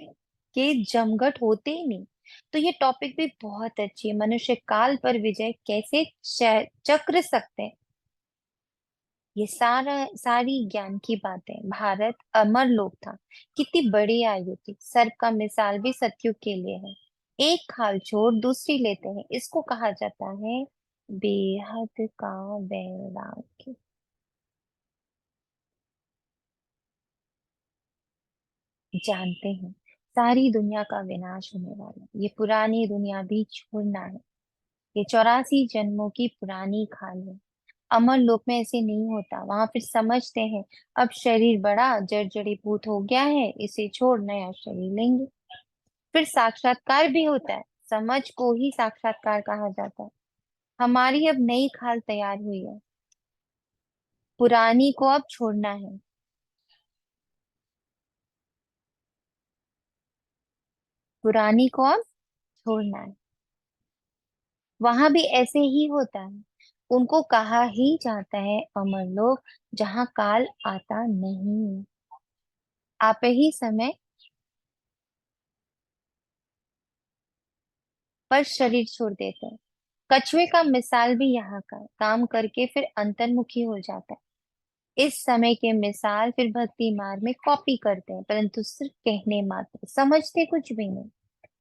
के जमघट होते ही नहीं। तो ये टॉपिक भी बहुत अच्छी है, मनुष्य काल पर विजय कैसे चक्र सकते हैं। ये सारी ज्ञान की बातें। भारत अमर लोक था, कितनी बड़ी आयु थी। सर्प का मिसाल भी सतयुग के लिए है। एक खाल छोड़ दूसरी लेते हैं, इसको कहा जाता है बेहद का वैराग्य। जानते हैं सारी दुनिया का विनाश होने वाला है, ये पुरानी दुनिया भी छोड़ना है। ये 84 जन्मों की पुरानी खाल है। अमर लोक में ऐसे नहीं होता, वहां फिर समझते हैं अब शरीर बड़ा जर्जरीभूत हो गया है, इसे छोड़ नया शरीर लेंगे। फिर साक्षात्कार भी होता है, समझ को ही साक्षात्कार कहा जाता है। हमारी अब नई खाल तैयार हुई है, पुरानी को अब छोड़ना है। पुरानी को अब छोड़ना है। वहां भी ऐसे ही होता है। उनको कहा ही जाता है अमर लोक, जहां काल आता नहीं। आप ही समय पर शरीर छोड़ देते हैं। कछुए का मिसाल भी यहाँ का है, काम करके फिर अंतर्मुखी हो जाता है। इस समय के मिसाल फिर भक्ति मार्ग में कॉपी करते हैं, परंतु सिर्फ कहने मात्र, समझते कुछ भी नहीं।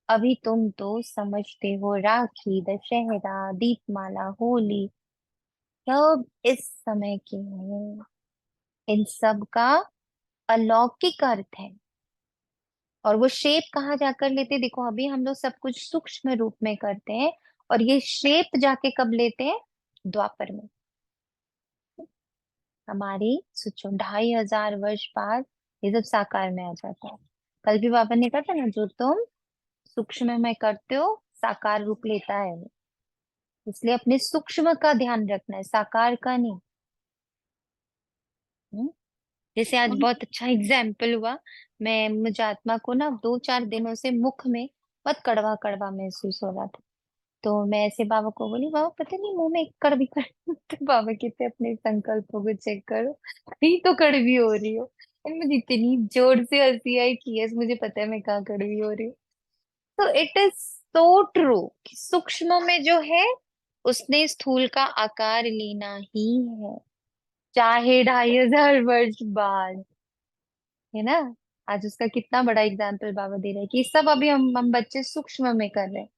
अभी तुम तो समझते हो राखी, दशहरा, दीपमाला, होली, सब इस समय के हैं। इन सब का अलौकिक अर्थ है, और वो शेप कहाँ जाकर लेते हैं? देखो अभी हम लोग सब कुछ सूक्ष्म रूप में करते हैं, और ये शेप जाके कब लेते हैं? द्वापर में। हमारी सोचो 2500 वर्ष बाद ये सब साकार में आ जाता है। कल भी बाबा ने कहा था ना, जो तुम सूक्ष्म में करते हो साकार रूप लेता है वो। इसलिए अपने सूक्ष्म का ध्यान रखना है, साकार का नहीं। हम्म? जैसे आज और बहुत अच्छा एग्जाम्पल हुआ। मुझे आत्मा को ना 2-4 दिनों से मुख में बहुत कड़वा कड़वा महसूस हो रहा था। तो मैं ऐसे बाबा को बोली, बाबा पता नहीं मुंह में कड़वी कड़वी। तो बाबा कहते अपने संकल्पों को चेक करो, कहीं तो कड़वी हो रही हो। और मुझे इतनी जोर से हंसी आई कि यस मुझे पता है मैं कहाँ कड़वी हो रही हूँ। तो इट इज सो ट्रू कि सूक्ष्म में जो है उसने स्थूल का आकार लेना ही है, चाहे 2500 वर्ष बाद। है ना? आज उसका कितना बड़ा एग्जाम्पल बाबा दे रहे हैं कि सब अभी हम बच्चे सूक्ष्म में कर रहे हैं।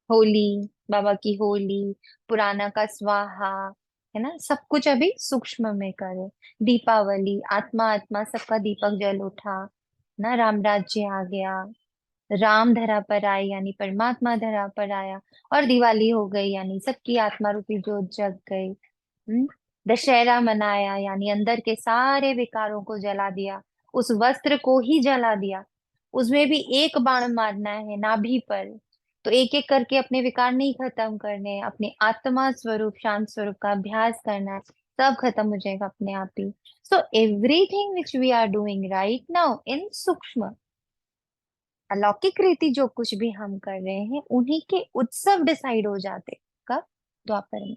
होली, बाबा की होली, पुराना का स्वाहा, है ना, सब कुछ अभी सूक्ष्म में करे। दीपावली, आत्मा आत्मा सबका दीपक जल उठा ना, राम राज्य आ गया, राम धरा पर आए यानी परमात्मा धरा पर आया, और दिवाली हो गई यानी सबकी आत्मा रूपी जोत जग गई। दशहरा मनाया यानी अंदर के सारे विकारों को जला दिया, उस वस्त्र को ही जला दिया। उसमें भी एक बाण मारना है नाभि पर। तो एक एक करके अपने विकार नहीं खत्म करने हैं, अपने आत्मा स्वरूप शांत स्वरूप का अभ्यास करना है, सब खत्म हो जाएगा अपने आप ही। So everything which we are doing right now in सूक्ष्म, अलौकिक रीति जो कुछ भी हम कर रहे हैं उन्हीं के उत्सव डिसाइड हो जाते। कब? द्वापर में।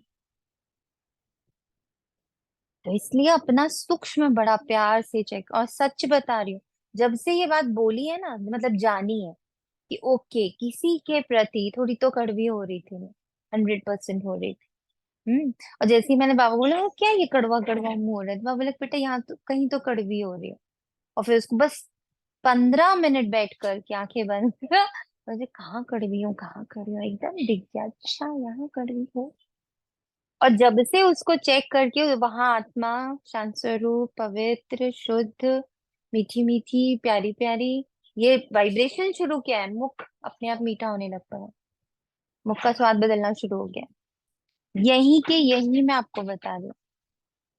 तो इसलिए अपना सूक्ष्म बड़ा प्यार से चेक, और सच बता रही हूँ, जब से ये बात बोली है ना, मतलब जानी है कि ओके किसी के प्रति थोड़ी तो कड़वी हो रही थी, 100% हो रही थी। और जैसे ही मैंने बाबा बोला वो क्या ये कड़वा कड़वा मुंह हो रहा है, तो बाबा बोले बेटा यहाँ तो कहीं तो कड़वी हो रही है। और फिर उसको बस 15 मिनट बैठ कर के आंखें बंद करा, मुझे कहाँ कड़वी हूँ कहाँ कड़वी हूँ एकदम दिख गया, अच्छा यहाँ कड़वी हो। और जब से उसको चेक करके वहां आत्मा शांत स्वरूप पवित्र शुद्ध मीठी मीठी प्यारी प्यारी ये वाइब्रेशन शुरू किया है, मुख अपने आप मीठा होने लग पड़ा, मुख का स्वाद बदलना शुरू हो गया। यही के यही मैं आपको बता रही हूँ।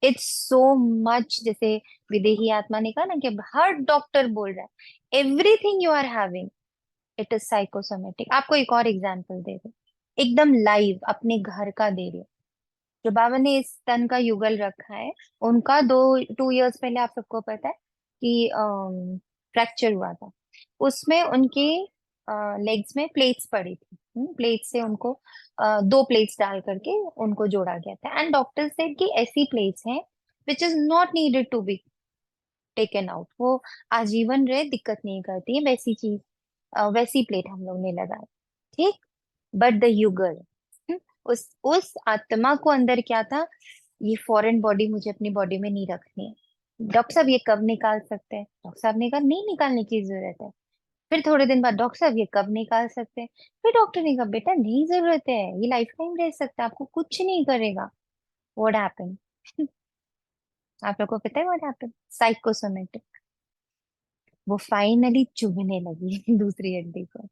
इट्स सो मच, जैसे विदेही आत्मा ने कहा ना कि अब हर डॉक्टर बोल रहा है everything you are having it is psychosomatic. आपको एक और एग्जांपल दे रही हूँ, एकदम लाइव अपने घर का दे रही हूँ। जो बाबा ने इस तन का युगल रखा है, उनका 2-2 इयर्स पहले आप सबको पता है कि फ्रैक्चर हुआ था। उसमें उनके लेग्स में प्लेट्स पड़ी थी, प्लेट से उनको 2 प्लेट्स डाल करके उनको जोड़ा गया था। एंड डॉक्टर सेड कि ऐसी प्लेट्स हैं which is not needed to be taken out, वो आजीवन रहे, दिक्कत नहीं करती है, वैसी चीज वैसी प्लेट हम लोग ने लगाई। ठीक। बट द युगल, उस आत्मा को अंदर क्या था, ये फॉरेन बॉडी मुझे अपनी बॉडी में नहीं रखनी है। डॉक्टर साहब ये कब निकाल सकते हैं? डॉक्टर साहब ने कहा नहीं निकालने की जरूरत है। फिर थोड़े दिन बाद डॉक्टर साहब ये कब निकाल सकते हैं? फिर डॉक्टर ने कहा बेटा नहीं जरूरत है, ये लाइफ टाइम रह सकता है, आपको कुछ नहीं करेगा। What happen? आप लोग को पता है व्हाट हैपन? साइकोसोमेटिक, वो फाइनली चुभने लगी दूसरी हड्डी को।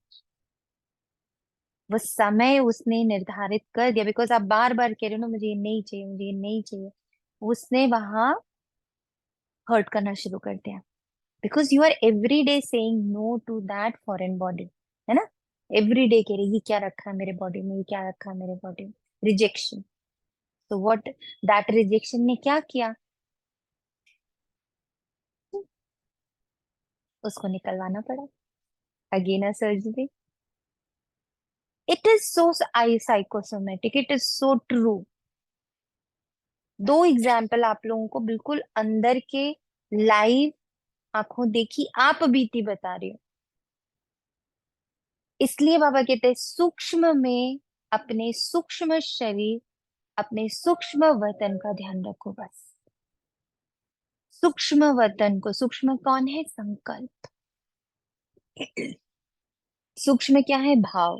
वो समय उसने निर्धारित कर दिया, बिकॉज आप बार बार कह रहे हो ना मुझे ये नहीं चाहिए मुझे ये नहीं चाहिए। उसने वहां हर्ट करना शुरू कर दिया, because you are every day saying no to that foreign body, है ना? एवरी डे कह रही ये क्या रखा है मेरे बॉडी में, ये क्या रखा है मेरे बॉडी में, रिजेक्शन। तो व्हाट दैट रिजेक्शन ने क्या किया, उसको निकलवाना पड़ा, again a surgery. It is so I psychosomatic, it is so true. 2 example आप लोगों को बिल्कुल अंदर के लाइव आंखों देखी आप बीती बता रही हूँ। इसलिए बाबा कहते हैं सूक्ष्म में अपने सूक्ष्म शरीर अपने सूक्ष्म वतन का ध्यान रखो बस। सूक्ष्म वतन को, सूक्ष्म कौन है? संकल्प। सूक्ष्म क्या है? भाव।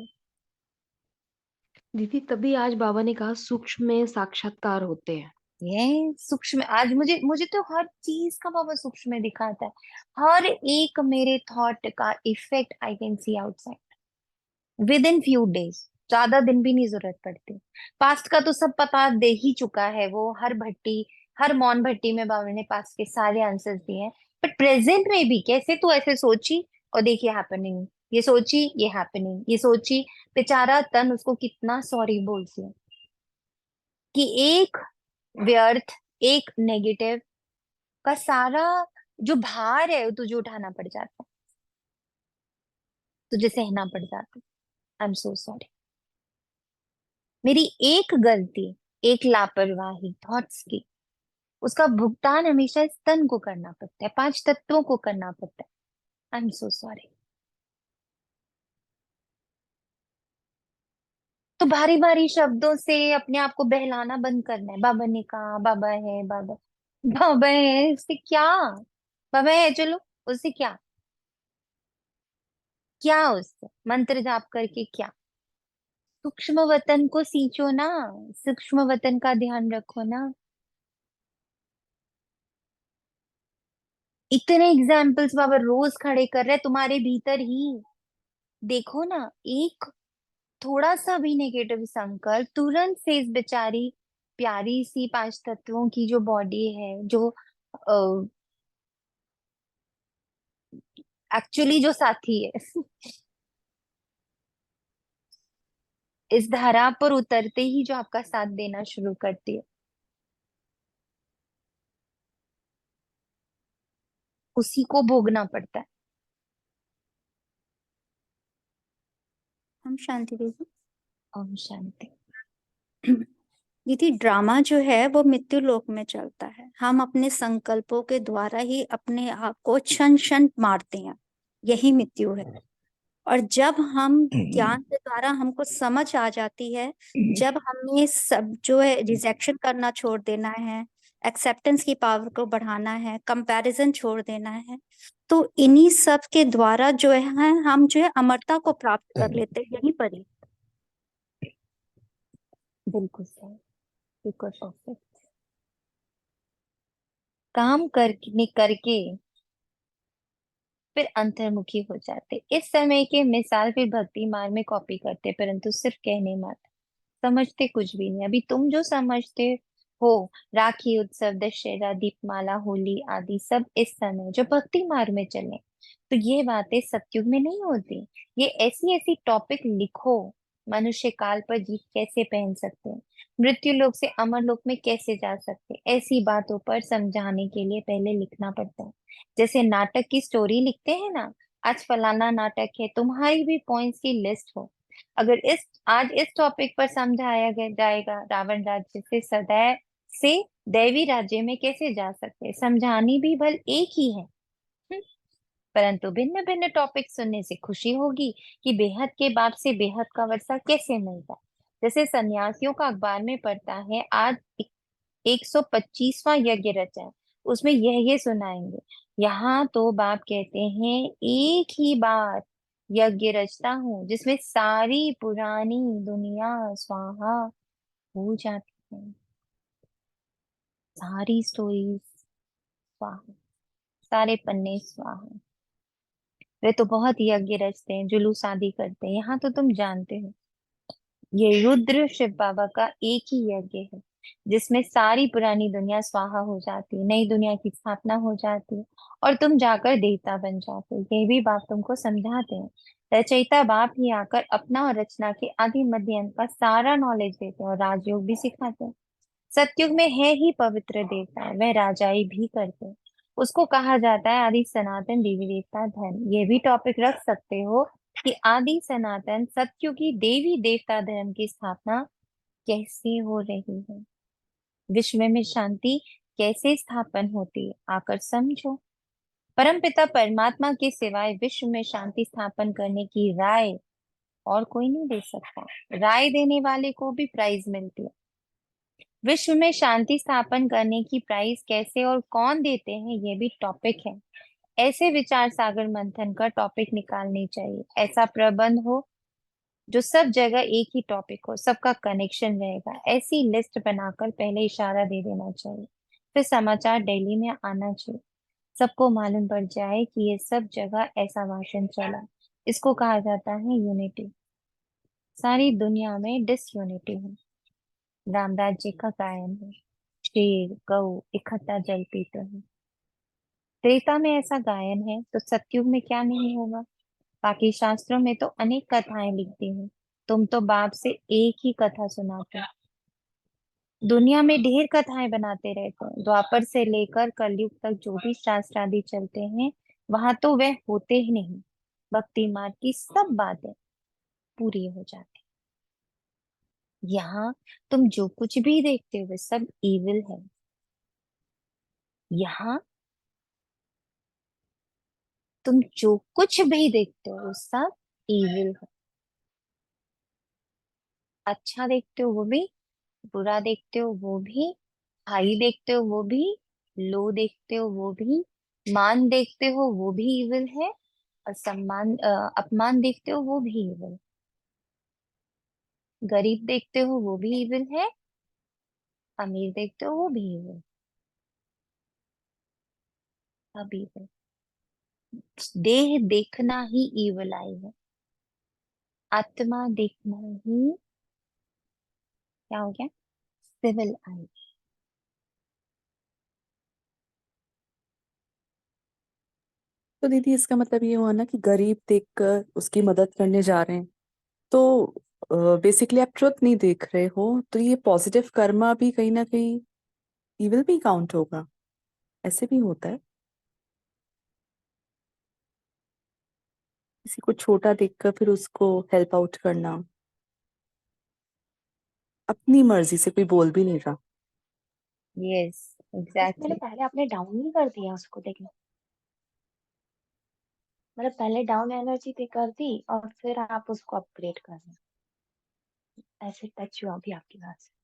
दीदी तभी आज बाबा ने कहा सूक्ष्म में साक्षात्कार होते हैं। ये सूक्ष्म, आज मुझे मुझे तो हर चीज का बाबा सूक्ष्म में दिखाता है। हर एक मेरे थॉट का effect I can see outside with in few days, ज्यादा दिन भी नहीं जरूरत पड़ती। पास्ट का तो सब पता दे ही चुका है, वो हर भट्टी हर मौन भट्टी में बाबा ने पास्ट के सारे आंसर्स दिए हैं। बट प्रेजेंट में भी कैसे तू ऐसे सोची और देखिए हैपनिंग, ये सोची ये हैपनिंग, ये सोची बेचारा तन उसको कितना सॉरी बोलती है कि एक व्यर्थ, एक नेगेटिव का सारा जो भार है वो तुझे उठाना पड़ जाता है, तुझे सहना पड़ जाता है। I am so sorry. मेरी एक गलती, एक लापरवाही थॉट्स की, उसका भुगतान हमेशा इस तन को करना पड़ता है, 5 तत्वों को करना पड़ता है। I am so sorry. तो भारी भारी शब्दों से अपने आप को बहलाना बंद करना है। बाबा ने कहा, बाबा है, बाबा बाबा है, उससे क्या? बाबा है, चलो, उससे क्या? क्या उससे मंत्र जाप करके क्या? सूक्ष्म वतन को सींचो ना, सूक्ष्म वतन का ध्यान रखो ना। इतने एग्जाम्पल्स बाबा रोज खड़े कर रहे तुम्हारे भीतर ही। देखो ना, एक थोड़ा सा भी नेगेटिव संकल्प तुरंत से इस बेचारी प्यारी सी 5 तत्वों की जो बॉडी है, जो एक्चुअली जो साथी है इस धरा पर उतरते ही जो आपका साथ देना शुरू करती है, उसी को भोगना पड़ता है। हम शांति दीदी। ओम शांति। दीदी ड्रामा जो है वो मृत्यु लोक में चलता है। हम अपने संकल्पों के द्वारा ही अपने आप को क्षण क्षण मारते हैं, यही मृत्यु है। और जब हम ज्ञान के द्वारा हमको समझ आ जाती है, जब हमें सब जो है रिजेक्शन करना छोड़ देना है, एक्सेप्टेंस की पावर को बढ़ाना है, कंपैरिजन छोड़ देना है, तो इन्हीं सब के द्वारा जो है हम जो है अमरता को प्राप्त कर लेते हैं यहीं पर ही। बिल्कुल सही, बिल्कुल परफेक्ट। काम करके करके फिर अंतर्मुखी हो जाते। इस समय के मिसाल फिर भक्ति मार्ग में कॉपी करते, परंतु सिर्फ कहने मात्र, समझते कुछ भी नहीं। अभी तुम जो समझते हो, राखी उत्सव, दशहरा, दीपमाला, होली आदि सब इस समय जो भक्ति मार्ग में चले, तो ये बातें सतयुग में नहीं होती। ये ऐसी ऐसी टॉपिक लिखो, मनुष्य काल पर जीत कैसे पहन सकते हैं, मृत्यु लोक से अमर लोक में कैसे जा सकते हैं, ऐसी बातों पर समझाने के लिए पहले लिखना पड़ता है। जैसे नाटक की स्टोरी लिखते हैं ना, आज फलाना नाटक है, तुम्हारी भी पॉइंट्स की लिस्ट हो। अगर इस आज इस टॉपिक पर समझाया गया जाएगा, रावण राज्य से सदैव से दैवी राज्य में कैसे जा सकते हैं, समझानी भी भल एक ही है। हम्म, परंतु भिन्न भिन्न टॉपिक सुनने से खुशी होगी कि बेहद के बाप से बेहद का वर्षा कैसे मिलता है। जैसे सन्यासियों का अखबार में पढ़ता है, आज 125वां यज्ञ रचा है, उसमें ये सुनाएंगे। यहाँ तो बाप कहते हैं एक ही बार यज्ञ रचता हूँ जिसमें सारी पुरानी दुनिया स्वाहा हो जाती है, सारी स्टोरीज स्वाहा, सारे पन्ने स्वाहा। वे तो बहुत यज्ञ रचते हैं, जुलूस आदि करते हैं, यहाँ तो तुम जानते हो। ये रुद्र शिव बाबा का एक ही यज्ञ है जिसमें सारी पुरानी दुनिया स्वाहा हो जाती है, नई दुनिया की स्थापना हो जाती है, और तुम जाकर देवता बन जाते हो। ये भी बाप तुमको समझाते हैं। रचयिता बाप ही आकर अपना और रचना के आदि मध्य अंत का सारा नॉलेज देते हैं और राजयोग भी सिखाते हैं। सतयुग में है ही पवित्र देवता, वह राजाई भी करते हैं। उसको कहा जाता है आदि सनातन देवी देवता धर्म। ये भी टॉपिक रख सकते हो कि आदि सनातन सतयुगी देवी देवता धर्म की स्थापना कैसे हो रही है, विश्व में शांति कैसे स्थापन होती है, आकर समझो। परमपिता परमात्मा के सिवाय विश्व में शांति स्थापन करने की राय और कोई नहीं दे सकता। राय देने वाले को भी प्राइज मिलती है। विश्व में शांति स्थापन करने की प्राइज कैसे और कौन देते हैं, ये भी टॉपिक है। ऐसे विचार सागर मंथन का टॉपिक निकालनी चाहिए। ऐसा प्रबंध हो जो सब जगह एक ही टॉपिक हो, सबका कनेक्शन रहेगा। ऐसी लिस्ट बनाकर पहले इशारा दे देना चाहिए, फिर समाचार दिल्ली में आना चाहिए, सबको मालूम पड़ जाए कि ये सब जगह ऐसा भाषण चला। इसको कहा जाता है यूनिटी। सारी दुनिया में डिसयूनिटी है। रामदास जी का गायन है, शेर गऊ इकट्ठा जल पीते हैं। त्रेता में ऐसा गायन है, तो सतयुग में क्या नहीं होगा। बाकी शास्त्रों में तो अनेक कथाएं लिखती हैं, तुम तो बाप से एक ही कथा सुनाते हो। दुनिया में ढेर कथाएं बनाते रहते हैं, द्वापर से लेकर कलयुग तक जो भी शास्त्र आदि चलते हैं वहां तो वह होते ही नहीं। भक्ति मार्ग की सब बातें पूरी हो जाती। यहाँ तुम जो कुछ भी देखते हो वे सब इविल है। यहाँ तुम जो कुछ भी देखते हो वो सब इविल है। अच्छा देखते हो वो भी, बुरा देखते हो वो भी, हाई देखते हो वो भी, लो देखते हो वो भी, मान देखते हो वो भी इविल है, और अपमान देखते हो वो भी इविल। गरीब देखते हो वो भी इविल है, अमीर देखते हो वो भी इविल। सब इविल। देह देखना ही इविल आई है। आत्मा देखना ही क्या हो गया? सिविल आई। तो दीदी इसका मतलब ये हुआ ना कि गरीब देखकर उसकी मदद करने जा रहे हैं, तो बेसिकली आप ट्रुथ नहीं देख रहे हो, तो ये पॉजिटिव कर्मा भी कहीं ना कहीं इविल भी काउंट होगा। ऐसे भी होता है, किसी को छोटा देखकर फिर उसको हेल्प आउट करना, अपनी मर्जी से, कोई बोल भी नहीं रहा। यस, जैसे मैंने एग्जैक्टली। पहले आपने डाउन नहीं कर दिया उसको, देखना मतलब पहले डाउन एनर्जी पे कर दी और फिर आप उसको अपग्रेड कर रहे हैं। ऐसे टच हुआ भी आपकी बात से।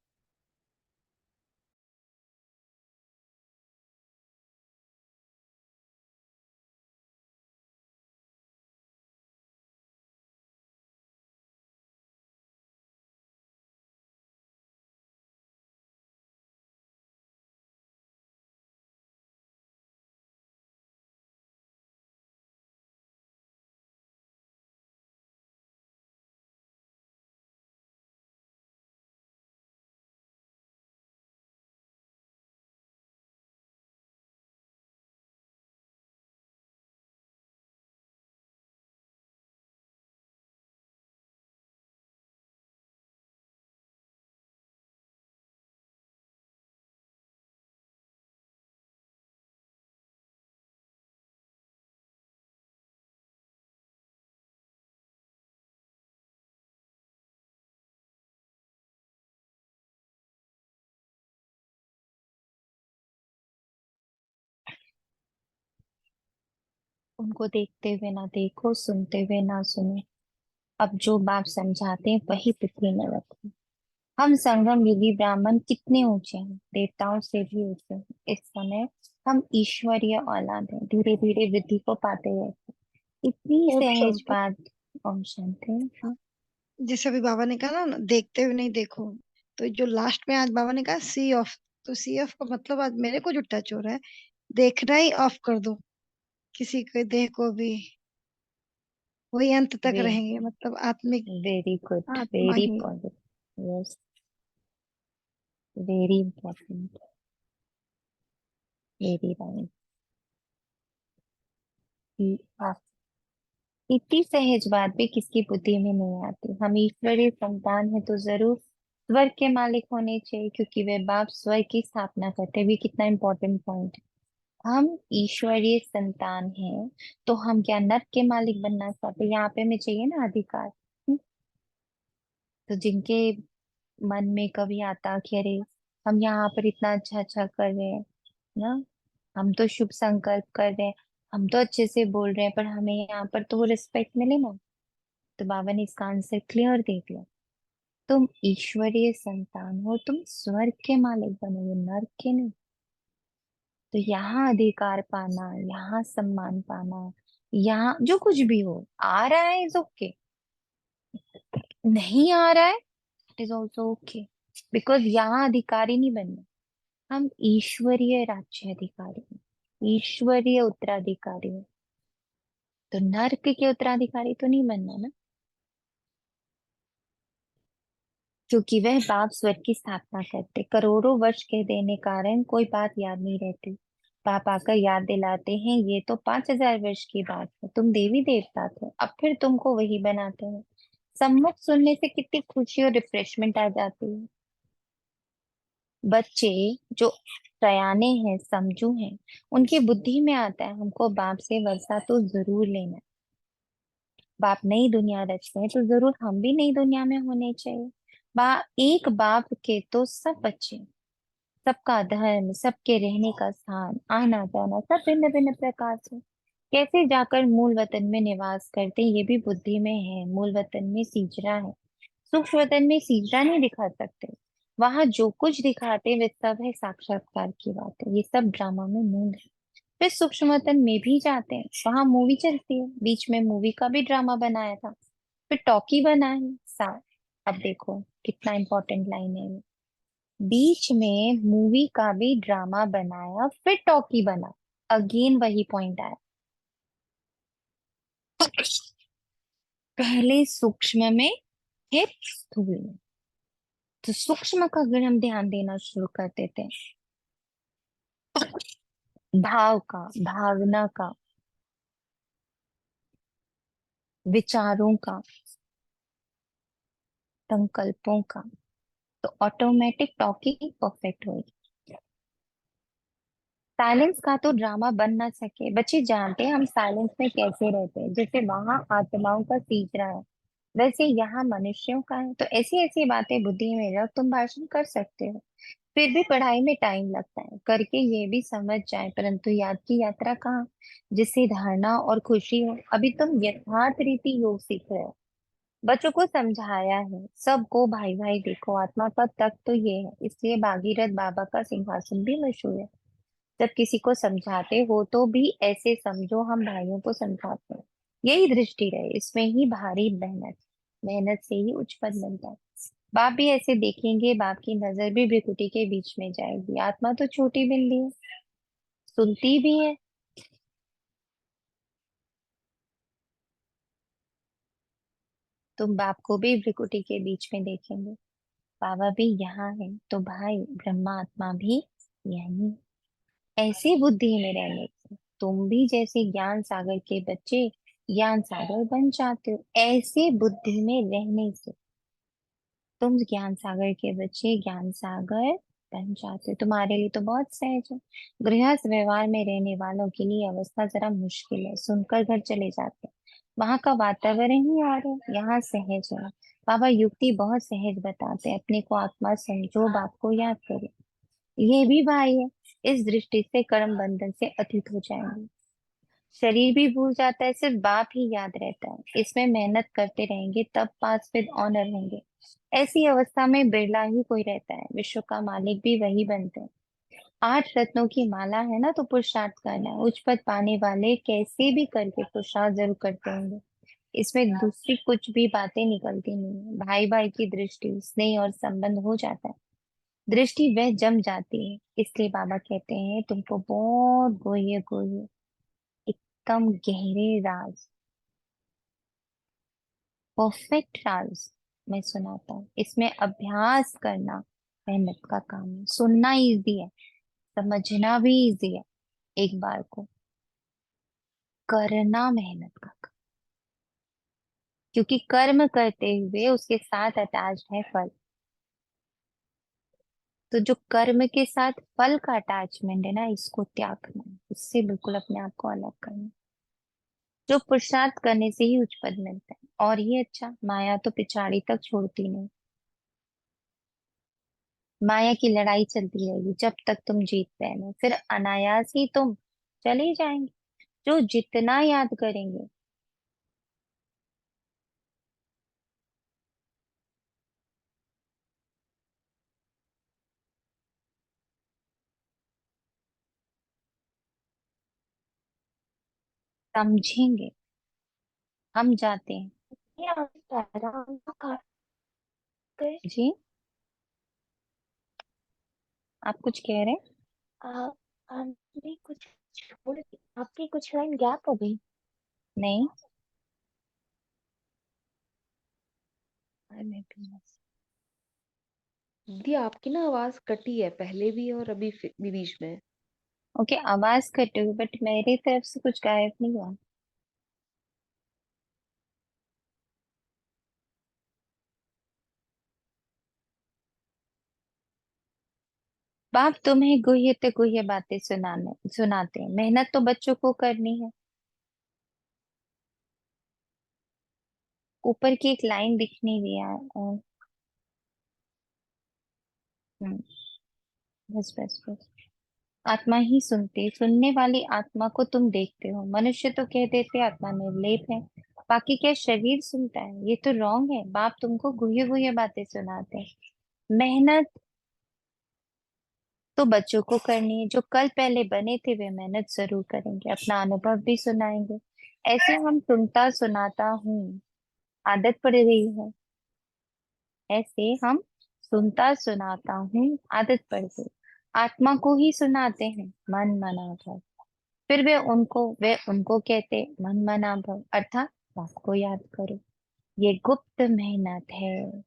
उनको देखते हुए ना देखो, सुनते हुए ना सुनो। अब जो बाप समझाते हैं वही पृथ्वी में रखो। हम संगम युगी ब्राह्मण कितने ऊंचे हैं, देवताओं से भी ऊंचे हैं। इस समय हम ईश्वरीय औलाद हैं, धीरे धीरे वृद्धि को पाते हैं। इतनी ओम सहज शांति। बात। ओम शांति। हाँ, जैसे अभी बाबा ने कहा ना, देखते हुए नहीं देखो, तो जो लास्ट में आज बाबा ने कहा सी ऑफ, तो सी ऑफ का मतलब आज मेरे को जो टच हो रहा है, देखना ही ऑफ कर दो, किसी के देह को भी, वही अंत तक वे रहेंगे, मतलब आत्मिक वेरी गुड, आत्मा वेरी ही। Positive. Yes, very important, very right. इतनी सहज बात भी किसकी बुद्धि में नहीं आती। हम ईश्वरीय संतान है तो जरूर स्वर्ग के मालिक होने चाहिए, क्योंकि वे बाप स्वर्ग की स्थापना करते हैं। भी कितना इम्पोर्टेंट पॉइंट। हम ईश्वरीय संतान हैं तो हम क्या नर्क के मालिक बनना चाहते हैं? यहाँ पे हमें चाहिए ना अधिकार। तो जिनके मन में कभी आता कि अरे हम यहाँ पर इतना अच्छा अच्छा कर रहे हैं ना, हम तो शुभ संकल्प कर रहे हैं, हम तो अच्छे से बोल रहे हैं, पर हमें यहाँ पर तो वो रिस्पेक्ट मिले ना। तो बाबा ने इसका आंसर क्लियर दे दिया। तुम ईश्वरीय संतान हो, तुम स्वर्ग के मालिक बनोगे, नर्क के नहीं। तो यहाँ अधिकार पाना, यहाँ सम्मान पाना, यहाँ जो कुछ भी हो, आ रहा है इज ओके, नहीं आ रहा है it is also okay. Because यहाँ अधिकारी नहीं बनना, हम ईश्वरीय राज्य अधिकारी हैं, ईश्वरीय उत्तराधिकारी हैं। तो नर्क के उत्तराधिकारी तो नहीं बनना ना, क्योंकि वह बाप स्वर्ग की स्थापना करते। करोड़ों वर्ष के देने कारण कोई बात याद नहीं रहती, पाप आकर याद दिलाते हैं ये तो 5,000 वर्ष की बात है, तुम देवी देवता थे, अब फिर तुमको वही बनाते हैं। सम्मुख सुनने से कितनी खुशी और रिफ्रेशमेंट आ जाती है। बच्चे जो सयाने हैं, समझू हैं, उनकी बुद्धि में आता है हमको बाप से वर्षा तो जरूर लेना है। बाप नई दुनिया रचते हैं तो जरूर हम भी नई दुनिया में होने चाहिए। एक बाप के तो सब बच्चे, सबका धर्म, सबके रहने का स्थान, आना जाना सब भिन्न भिन्न प्रकार से कैसे जाकर मूल वतन में निवास करते ये भी बुद्धि में है। मूल वतन में सीजरा है, सूक्ष्म वतन में सीजरा नहीं दिखा सकते। वहां जो कुछ दिखाते वे सब है साक्षात्कार की बात है, ये सब ड्रामा में मूल है। फिर सूक्ष्म वतन में भी जाते हैं, वहां मूवी चलती है, बीच में मूवी का भी ड्रामा बनाया था, फिर टॉकी बना है सा। अब देखो कितना इंपॉर्टेंट लाइन है ये। बीच में मूवी का भी ड्रामा बनाया, फिर टॉकी बना। अगेन वही पॉइंट आया, पहले सूक्ष्म में फिर स्थूल में। तो सूक्ष्म का अगर हम ध्यान देना शुरू कर देते हैं, भाव का, भावना का, विचारों का, संकल्पों का, तो ऑटोमेटिक टॉकिंग परफेक्ट होगी। साइलेंस का तो ड्रामा बन ना सके। बच्चे जानते हैं हम साइलेंस में कैसे रहते हैं, जैसे वहां आत्माओं का सींच रहा है वैसे यहाँ मनुष्यों का है। तो ऐसी ऐसी बातें बुद्धि में रख तुम भाषण कर सकते हो। फिर भी पढ़ाई में टाइम लगता है, करके ये भी समझ जाए, परंतु याद की यात्रा कहाँ, जिससे धारणा और खुशी हो। अभी तुम यथार्थ रीति योग सीख रहे हो। बच्चों को समझाया है सबको, भाई भाई देखो आत्मा का तख्त तो ये है, इसलिए भागीरथ बाबा का सिंहासन भी मशहूर है। जब किसी को समझाते हो तो भी ऐसे समझो हम भाइयों को समझाते हैं। यही दृष्टि रहे, इसमें ही भारी मेहनत, मेहनत से ही उच्च पद मिलता है। बाप भी ऐसे देखेंगे, बाप की नजर भी भृकुटी के बीच में जाएगी। आत्मा तो छोटी बिल्ली है, सुनती भी है। तुम बाप को भी भृकुटी के बीच में देखेंगे, बाबा भी यहाँ है, तो भाई ब्रह्मा आत्मा भी यही है। ऐसी बुद्धि में रहने से तुम भी जैसे ज्ञान सागर के बच्चे ज्ञान सागर बन जाते हो। ऐसे बुद्धि में रहने से तुम ज्ञान सागर के बच्चे ज्ञान सागर बन जाते हो। तुम्हारे लिए तो बहुत सहज है। गृहस्थ व्यवहार में रहने वालों के लिए अवस्था जरा मुश्किल है, सुनकर घर चले जाते हैं। वहां का वातावरण ही और है, यहाँ सहज है। बाबा युक्ति बहुत सहज बताते हैं, अपने को आत्मा समझो, बाप को याद करो। ये भी भाई है, इस दृष्टि से कर्म बंधन से अतीत हो जाएंगे। शरीर भी भूल जाता है, सिर्फ बाप ही याद रहता है। इसमें मेहनत करते रहेंगे तब पास विद ऑनर होंगे। ऐसी अवस्था में बिरला ही कोई रहता है, विश्व का मालिक भी वही बनते हैं। 8 रत्नों की माला है ना, तो पुरुषार्थ करना है। उच्च पद पाने वाले कैसे भी करके पुरुषार्थ जरूर करते होंगे। इसमें दूसरी कुछ भी बातें निकलती नहीं है। भाई भाई की दृष्टि, स्नेह और संबंध हो जाता है, दृष्टि वह जम जाती है। इसलिए बाबा कहते हैं तुमको बहुत गोये गोये एकदम गहरे राज, परफेक्ट राज मैं सुनाता हूँ। इसमें अभ्यास करना मेहनत का काम है। सुनना इजी है, समझना भी इजी है, एक बार को करना मेहनत का काम। क्योंकि कर्म करते हुए उसके साथ अटैच्ड है फल। तो जो कर्म के साथ फल का अटैचमेंट है ना, इसको त्यागना है, इससे बिल्कुल अपने आप को अलग करना। जो पुरुषार्थ करने से ही उच्च पद मिलता है। और ये अच्छा, माया तो पिछाड़ी तक छोड़ती नहीं। माया की लड़ाई चलती रहेगी जब तक तुम जीतते हैं, फिर अनायास ही तुम चले जाएंगे। जो जितना याद करेंगे, समझेंगे। हम जाते हैं ये आप पैराग्राफ कहाँ गए? जी। आप कुछ कह रहे हैं? आपने कुछ छोड़ दी, आपकी कुछ लाइन गैप हो गई। नहीं, मैं भी दीदी आपकी ना आवाज कटी है, पहले भी और अभी भी बीच में। ओके, आवाज कट हुई बट मेरी तरफ से कुछ गायब नहीं हुआ। बाप तुम्हें गुह्य ते गुह्य बातें सुनाते हैं, मेहनत तो बच्चों को करनी है। ऊपर की एक लाइन दिख नहीं रही है। हम्म, बस बस बस। आत्मा ही सुनती, सुनने वाली आत्मा को तुम देखते हो। मनुष्य तो कह देते आत्मा निर्लेप है, बाकी क्या शरीर सुनता है? ये तो रॉन्ग है। बाप तुमको गुह्य गुह्य बातें सुनाते हैं। मेहनत तो बच्चों को करनी है, जो कल पहले बने थे वे मेहनत जरूर करेंगे, अपना अनुभव भी सुनाएंगे। ऐसे हम सुनता सुनाता हूँ, आदत पड़ गई है। ऐसे हम सुनता सुनाता हूँ, आदत पड़ गई। आत्मा को ही सुनाते हैं मन मना भव। फिर वे उनको कहते मन मना भव, अर्थात बाप को याद करो। ये गुप्त मेहनत है।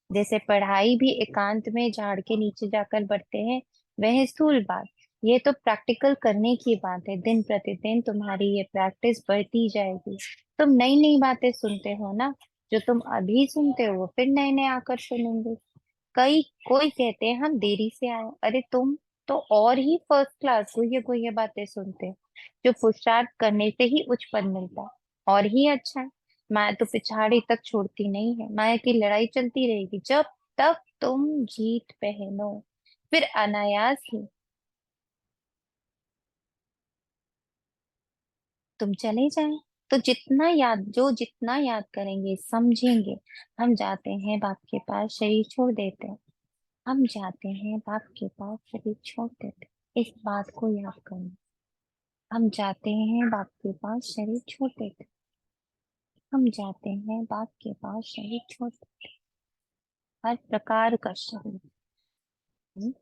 जैसे पढ़ाई भी एकांत में झाड़ के नीचे जाकर बढ़ते हैं, वह स्थूल बात। ये तो प्रैक्टिकल करने की बात है। दिन प्रतिदिन तुम्हारी ये प्रैक्टिस बढ़ती जाएगी। तुम नई नई बातें सुनते हो ना, जो तुम अभी सुनते हो वो फिर नए नए आकर सुनेंगे। कोई कहते हैं हम देरी से आए, अरे तुम तो और ही फर्स्ट क्लास गुह्य गुह्य बातें सुनते हो, जो पुरुषार्थ करने से ही उच्च पद मिलता है। और ही अच्छा है। माया तो पिछाड़ी तक छोड़ती नहीं है, माया की लड़ाई चलती रहेगी जब तक तुम जीत पहनो, फिर अनायास ही तुम चले जाएं। तो जितना याद करेंगे समझेंगे। हम जाते हैं बाप के पास, शरीर छोड़ देते हैं। हम जाते हैं बाप के पास, शरीर छोड़ देते हैं। इस बात को याद करना। हम जाते हैं बाप के पास, शरीर छोड़ देते हैं। हम जाते हैं बाप के पास, शरीर छोड़ देते हैं। हर प्रकार का शरीर। हम्म?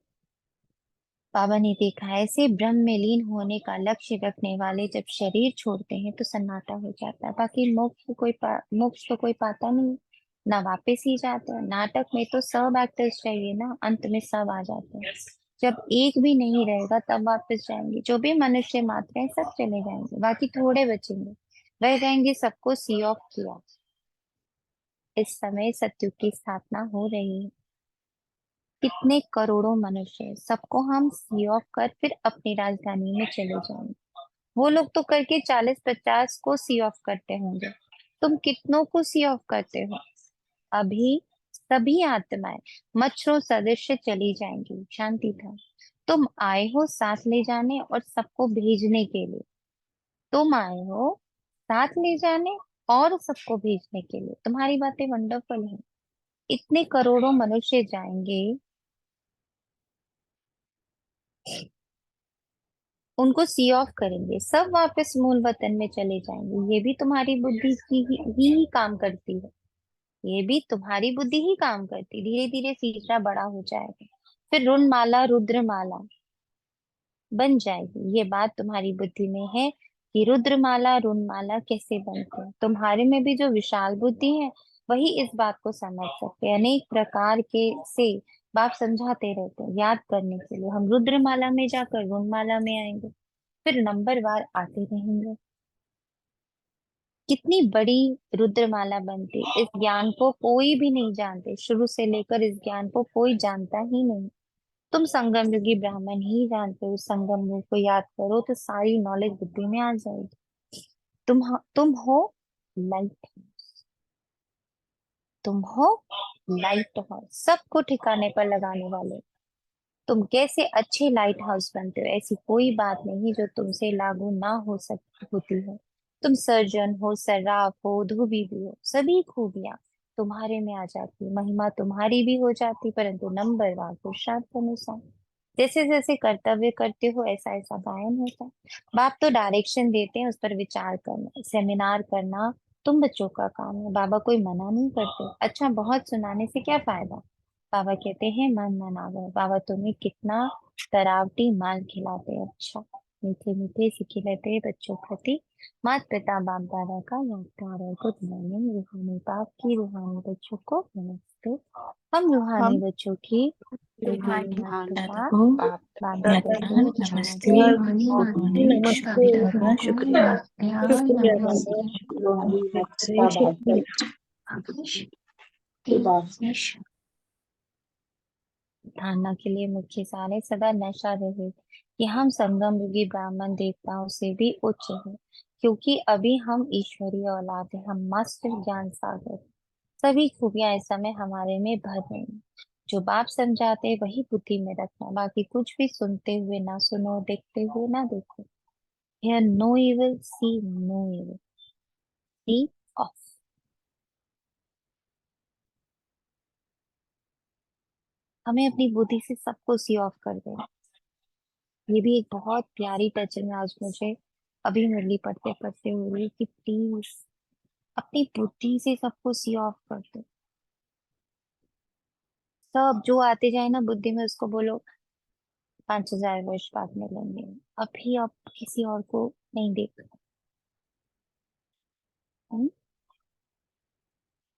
बाबा ने देखा है, ऐसे ब्रह्म में लीन होने का लक्ष्य रखने वाले जब शरीर छोड़ते हैं तो सन्नाटा हो जाता है। बाकी मोक्ष तो कोई पाता नहीं, ना वापस ही जाते हैं। नाटक में तो सब एक्टर्स चाहिए ना, अंत में सब आ जाते हैं। जब एक भी नहीं रहेगा तब वापस जाएंगे। जो भी मनुष्य मात्र हैं सब चले जाएंगे, बाकी थोड़े बचेंगे। वह कहेंगे सबको सी ऑफ किया। इस समय सत्युग की स्थापना हो रही है। कितने करोड़ों मनुष्य हैं, सबको हम सी ऑफ कर फिर अपनी राजधानी में चले जाएंगे। वो लोग तो करके 40-50 को सी ऑफ करते होंगे, तुम कितनों को सी ऑफ करते हो? अभी सभी आत्माएं मच्छरों सदृश चली जाएंगी। शांति था। तुम आए हो साथ ले जाने और सबको भेजने के लिए। तुम आए हो साथ ले जाने और सबको भेजने के लिए। तुम्हारी बातें वंडरफुल हैं। इतने करोड़ों मनुष्य जाएंगे, उनको सी ऑफ करेंगे, सब वापस मूल वतन में चले जाएंगे। ये भी तुम्हारी बुद्धि ही काम करती है। ये भी तुम्हारी बुद्धि ही काम करती। धीरे धीरे तीसरा बड़ा हो जाएगा, फिर रुणमाला रुद्रमाला बन जाएगी। ये बात तुम्हारी बुद्धि में है कि रुद्रमाला रुणमाला कैसे बनते हैं। तुम्हारे में भी जो विशाल बुद्धि है वही इस बात को समझ सकते हैं। अनेक प्रकार के से बाप समझाते रहते हैं याद करने के लिए। हम रुद्रमाला में जाकर रुणमाला में आएंगे, फिर नंबरवार आते रहेंगे। कितनी बड़ी रुद्रमाला बनती, इस ज्ञान को कोई भी नहीं जानते। शुरू से लेकर इस ज्ञान को कोई जानता ही नहीं। तुम संगम युगी ब्राह्मण ही जानते हो। संगम युग को याद करो तो सारी नॉलेज बुद्धि में आ जाएगी। तुम हो लाइट, तुम हो लाइट हाउस, सबको ठिकाने पर लगाने वाले। तुम कैसे अच्छे लाइट हाउस बनते हो, ऐसी कोई बात नहीं जो तुमसे लागू ना हो सक होती है। तुम सर्जन हो, सर्राफ हो, धोबी भी हो, सभी खूबियां तुम्हारे में आ जाती। महिमा तुम्हारी भी हो जाती, परंतु नंबरवार पुरुषार्थ अनुसार। जैसे जैसे कर्तव्य करते हो ऐसा ऐसा गायन होता है। बाप तो डायरेक्शन देते हैं, उस पर विचार करना, सेमिनार करना तुम बच्चों का काम है। बाबा कोई मना नहीं करते। अच्छा, बहुत सुनाने से क्या फायदा? बाबा कहते हैं मन मनाओ। बाबा तुम्हें कितना तरावटी माल खिलाते हैं। अच्छा, मीठे मीठे सिखे लेते हैं बच्चों प्रति। माता पिता बाप दादा का याद प्यार है। गुड मॉर्निंग रूहानी बाप की, रूहानी बच्चों को नमस्ते। हम रूहानी हम बच्चों की माता को बाबा यत्न को नमस्ते नमस्ते शुक्रिया शुक्रिया शुक्रिया बाबा धारणा के लिए मुख्य सार है, सदा नशा रहे कि हम संगम युगी ब्राह्मण देवताओं से भी उच्च हैं, क्योंकि अभी हम ईश्वरीय औलाद हैं। हम मस्त ज्ञान सागर, सभी खूबियां इस समय हमारे में भर रही हैं। जो बाप समझाते हैं वही बुद्धि में रखना, बाकी कुछ भी सुनते हुए ना सुनो, देखते हुए ना देखो। Hear no evil, see no evil, see off। हमें अपनी बुद्धि से सबको सी ऑफ कर देना। ये भी एक बहुत प्यारी टचिंग आज मुझे अभी मुरली पढ़ते पढ़ते हो रही है कि प्लीज अपनी बुद्धि से सबको सी ऑफ कर दो। सब जो आते जाए ना बुद्धि में, उसको बोलो 5000 वर्ष बाद मिलेंगे, अभी आप किसी और को नहीं देख। हम्म?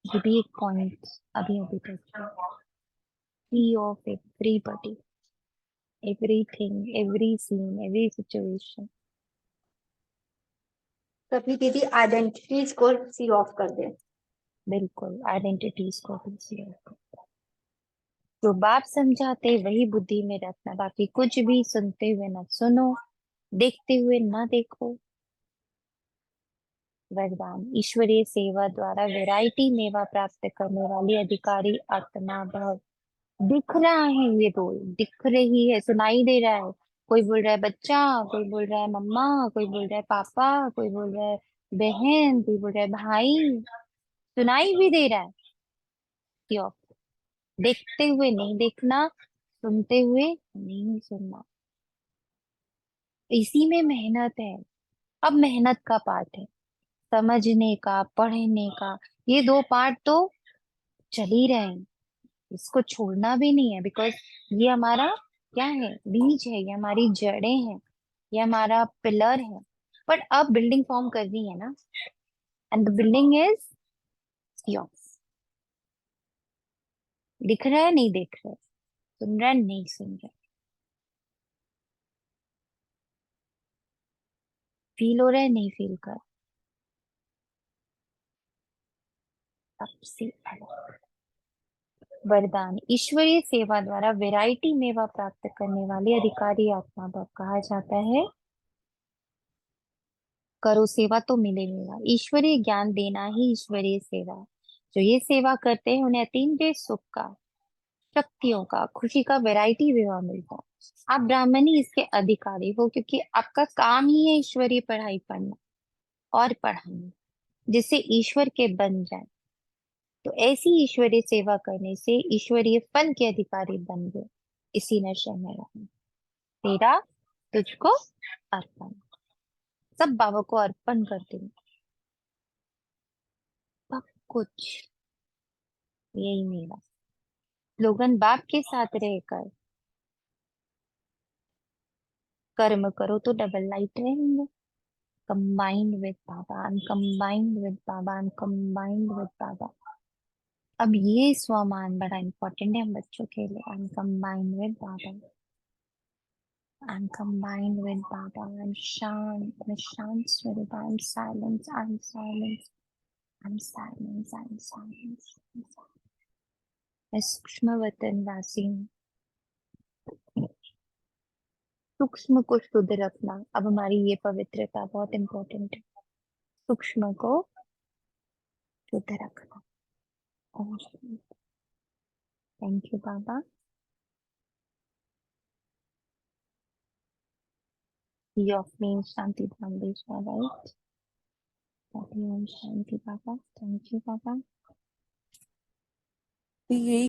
ये भी एक पॉइंट अभी अभी touch free of everybody, everything, every scene, every situation. तभी दीदी आइडेंटिटीज को सी ऑफ कर दे। बिल्कुल, आइडेंटिटीज को भी सी ऑफ कर दो। जो बाप समझाते वही बुद्धि में रखना, बाकी कुछ भी सुनते हुए ना सुनो, देखते हुए ना देखो। वरदान, ईश्वरीय सेवा द्वारा वैरायटी मेवा प्राप्त करने वाली अधिकारी आत्मा भव। दिख रहा है, ये रोल दिख रही है, सुनाई दे रहा है। कोई बोल रहा है बच्चा, कोई बोल रहा है मम्मा, कोई बोल रहा है पापा, कोई बोल रहा है बहन, कोई बोल रहा है भाई, सुनाई भी दे रहा है। क्यों? देखते हुए नहीं देखना, सुनते हुए नहीं सुनना। इसी में मेहनत है। अब मेहनत का पार्ट है, समझने का, पढ़ने का। ये दो पार्ट तो चल ही रहे हैं, इसको छोड़ना भी नहीं है, बिकॉज ये हमारा क्या है, बीज है, ये हमारी जड़ें हैं, ये हमारा पिलर है। बट अब बिल्डिंग फॉर्म करनी है ना, and the building is yours. दिख रहा है नहीं देख रहे, सुन रहा है नहीं सुन रहा, फील हो रहा है नहीं फील कर, सबसे अलग। वरदान, ईश्वरीय सेवा द्वारा वैरायटी मेवा प्राप्त करने वाली अधिकारी आत्मा भव कहा जाता है। करो सेवा तो मिलेगा, ईश्वरीय ज्ञान देना ही ईश्वरीय सेवा है। जो ये सेवा करते हैं उन्हें अतीन्द्रिय सुख का, शक्तियों का, खुशी का वैरायटी मेवा मिलता है। आप ब्राह्मणी इसके अधिकारी हो, क्योंकि आपका काम ही है ईश्वरीय पढ़ाई पढ़ना और पढ़ाना, जिससे ईश्वर के बन जाए। तो ऐसी ईश्वरीय सेवा करने से ईश्वरीय फल के अधिकारी बन गए। इसी नशे में रहना। तेरा तुझको अर्पण, सब बाबा को अर्पण कर देंगे, सब कुछ यही मेरा। स्लोगन, बाप के साथ रहकर कर्म करो तो डबल लाइट रहेंगे। Combined with Baba, I am combined with Baba, I am combined with Baba. अब ये स्वमान बड़ा इंपॉर्टेंट है हम बच्चों के लिए। आई am combined with Baba, I'm combined with Baba. I'm शांत, मैं शांत स्वरूप। I'm silence, I'm silence, I'm silence, I'm silence, I'm silence। मैं सूक्ष्म वतन वासी हूँ। सूक्ष्म को शुद्ध रखना, अब हमारी ये पवित्रता बहुत इंपॉर्टेंट है। सूक्ष्म को शुद्ध रखना। Thank you Baba. You of me शांति धामेश्वर, राइट? ओम शांति बाबा। Thank you Baba. यही